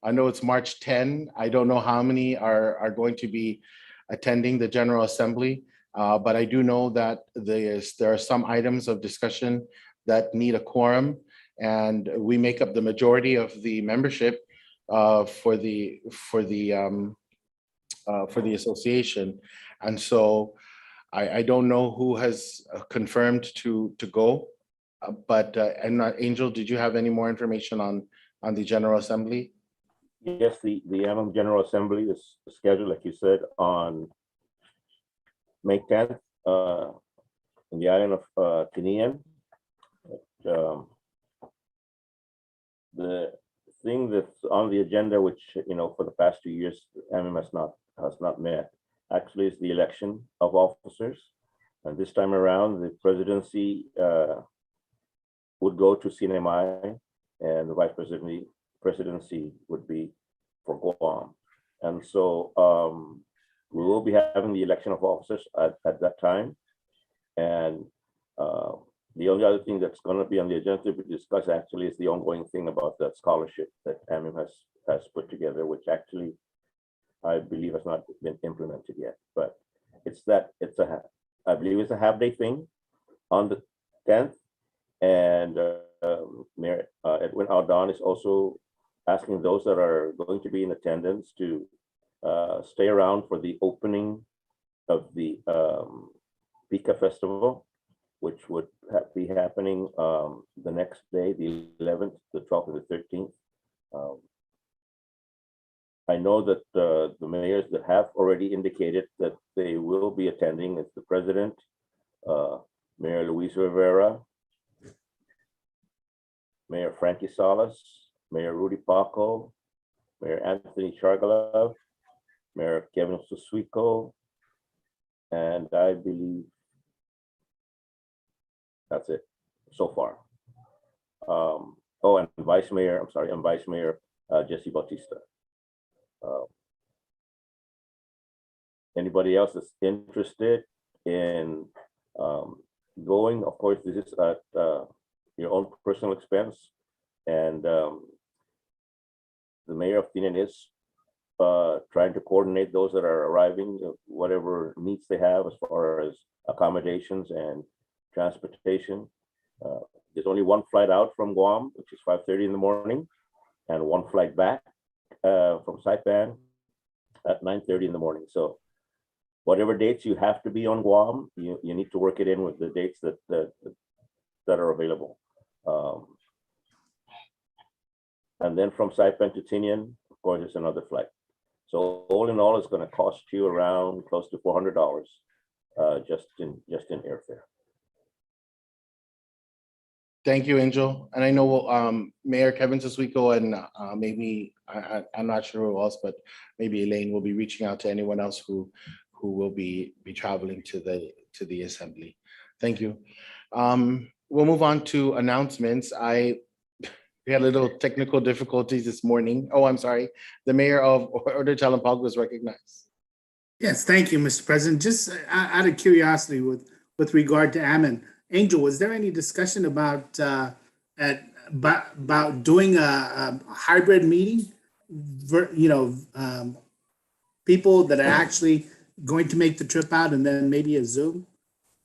I know it's March 10. I don't know how many are going to be attending the General Assembly, but I do know that there are some items of discussion that need a quorum, and we make up the majority of the membership for the association. And so I don't know who has confirmed to go. But Angel, did you have any more information on the General Assembly? Yes, the AMIM General Assembly is scheduled, like you said, on May 10th in the island of Tinian. The thing that's on the agenda, which for the past 2 years AMIM has not met, actually is the election of officers. And this time around, the presidency would go to CNMI, and the vice presidency would be for Guam. And so we will be having the election of officers at that time. And the only other thing that's going to be on the agenda to be discussed actually is the ongoing thing about that scholarship that AMIM has put together, which actually I believe has not been implemented yet. But I believe it's a half-day thing on the 10th. And Mayor Edwin Aldon is also asking those that are going to be in attendance to stay around for the opening of the Pika Festival, which would be happening the next day, the 11th, the 12th, and the 13th. I know that the mayors that have already indicated that they will be attending is the President, Mayor Luis Rivera, Mayor Frankie Salas, Mayor Rudy Paco, Mayor Anthony Chargalev, Mayor Kevin Suswiko, and I believe that's it so far. And Vice Mayor Jesse Bautista. Anybody else that's interested in going, of course, this is at your own personal expense, and the mayor of Tinian is trying to coordinate those that are arriving, whatever needs they have as far as accommodations and transportation. There's only one flight out from Guam, which is 5:30 in the morning, and one flight back from Saipan at 9:30 in the morning. So Whatever dates you have to be on Guam, you need to work it in with the dates that are available. And then from Saipan to Tinian, of course, it's another flight. So all in all, it's going to cost you around close to $400 just in airfare. Thank you, Angel. And I know Mayor Kevin Siswico and maybe I'm not sure who else, but maybe Elaine will be reaching out to anyone else who will be traveling to the assembly. Thank you. We'll move on to announcements. We had a little technical difficulties this morning. Oh, I'm sorry. The mayor of Order Chalampag was recognized. Yes, thank you, Mr. President. Just out of curiosity with regard to Ammon, Angel, was there any discussion about doing a hybrid meeting? People that are actually going to make the trip out and then maybe a Zoom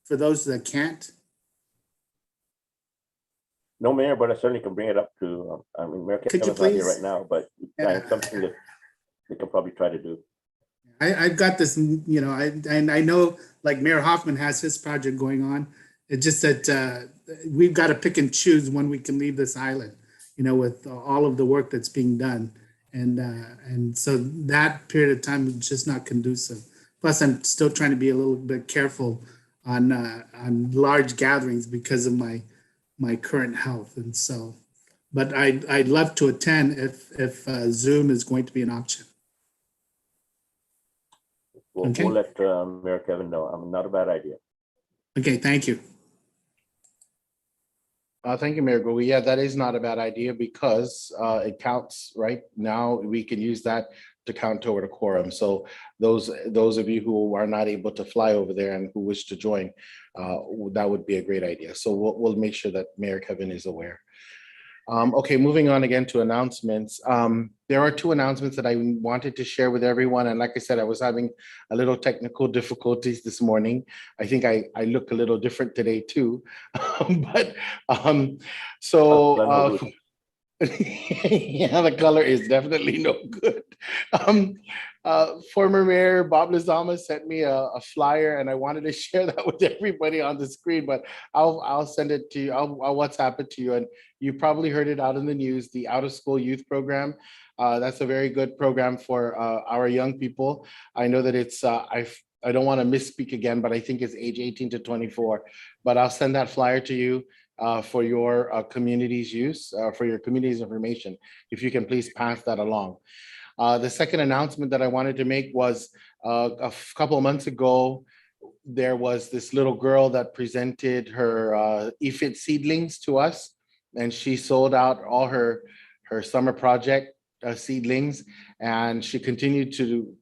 for those that can't? No, Mayor, but I certainly can bring it up to, Mayor Kevin's not here right now, but it's something that they can probably try to do. I've got this, and I know like Mayor Hoffman has his project going on. It's just that we've got to pick and choose when we can leave this island, with all of the work that's being done. And so that period of time is just not conducive. Plus, I'm still trying to be a little bit careful on large gatherings because of my current health. And so, but I'd love to attend if Zoom is going to be an option. We'll let Mayor Kevin know. Not a bad idea. Okay, thank you. Thank you, Mayor Gogi. Yeah, that is not a bad idea because it counts right now. We can use that to count toward a quorum. So those of you who are not able to fly over there and who wish to join, that would be a great idea. So we'll make sure that Mayor Kevin is aware. Okay, moving on again to announcements. There are two announcements that I wanted to share with everyone. And like I said, I was having a little technical difficulties this morning. I think I look a little different today too. Yeah, the color is definitely no good. Former Mayor Bob Lizama sent me a flyer and I wanted to share that with everybody on the screen, but I'll send it to you. I'll WhatsApp it to you. And you probably heard it out in the news, the Out of School Youth Program. That's a very good program for our young people. I know that it's, I don't want to misspeak again, but I think it's age 18 to 24, but I'll send that flyer to you for your community's use, for your community's information, if you can please pass that along. The second announcement that I wanted to make was a couple of months ago, there was this little girl that presented her EFIT seedlings to us, and she sold out all her summer project seedlings, and she continued to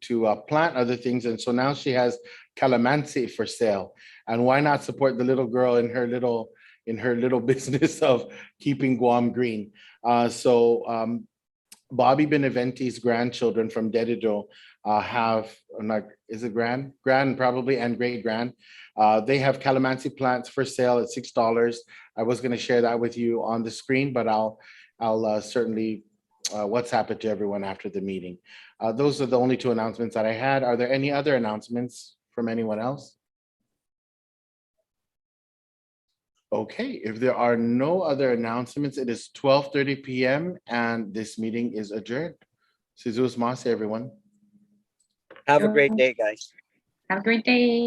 plant other things. And so now she has calamansi for sale. And why not support the little girl in her little business of keeping Guam green? Bobby Beneventi's grandchildren from Daredevil have, is it grand probably, and great grand. They have calamansi plants for sale at $6. I was going to share that with you on the screen, but I'll certainly WhatsApp it to everyone after the meeting. Those are the only two announcements that I had. Are there any other announcements from anyone else? Okay, if there are no other announcements, it is 12:30 p.m. and this meeting is adjourned. Jesus Mas, everyone. Have a great day, guys. Have a great day.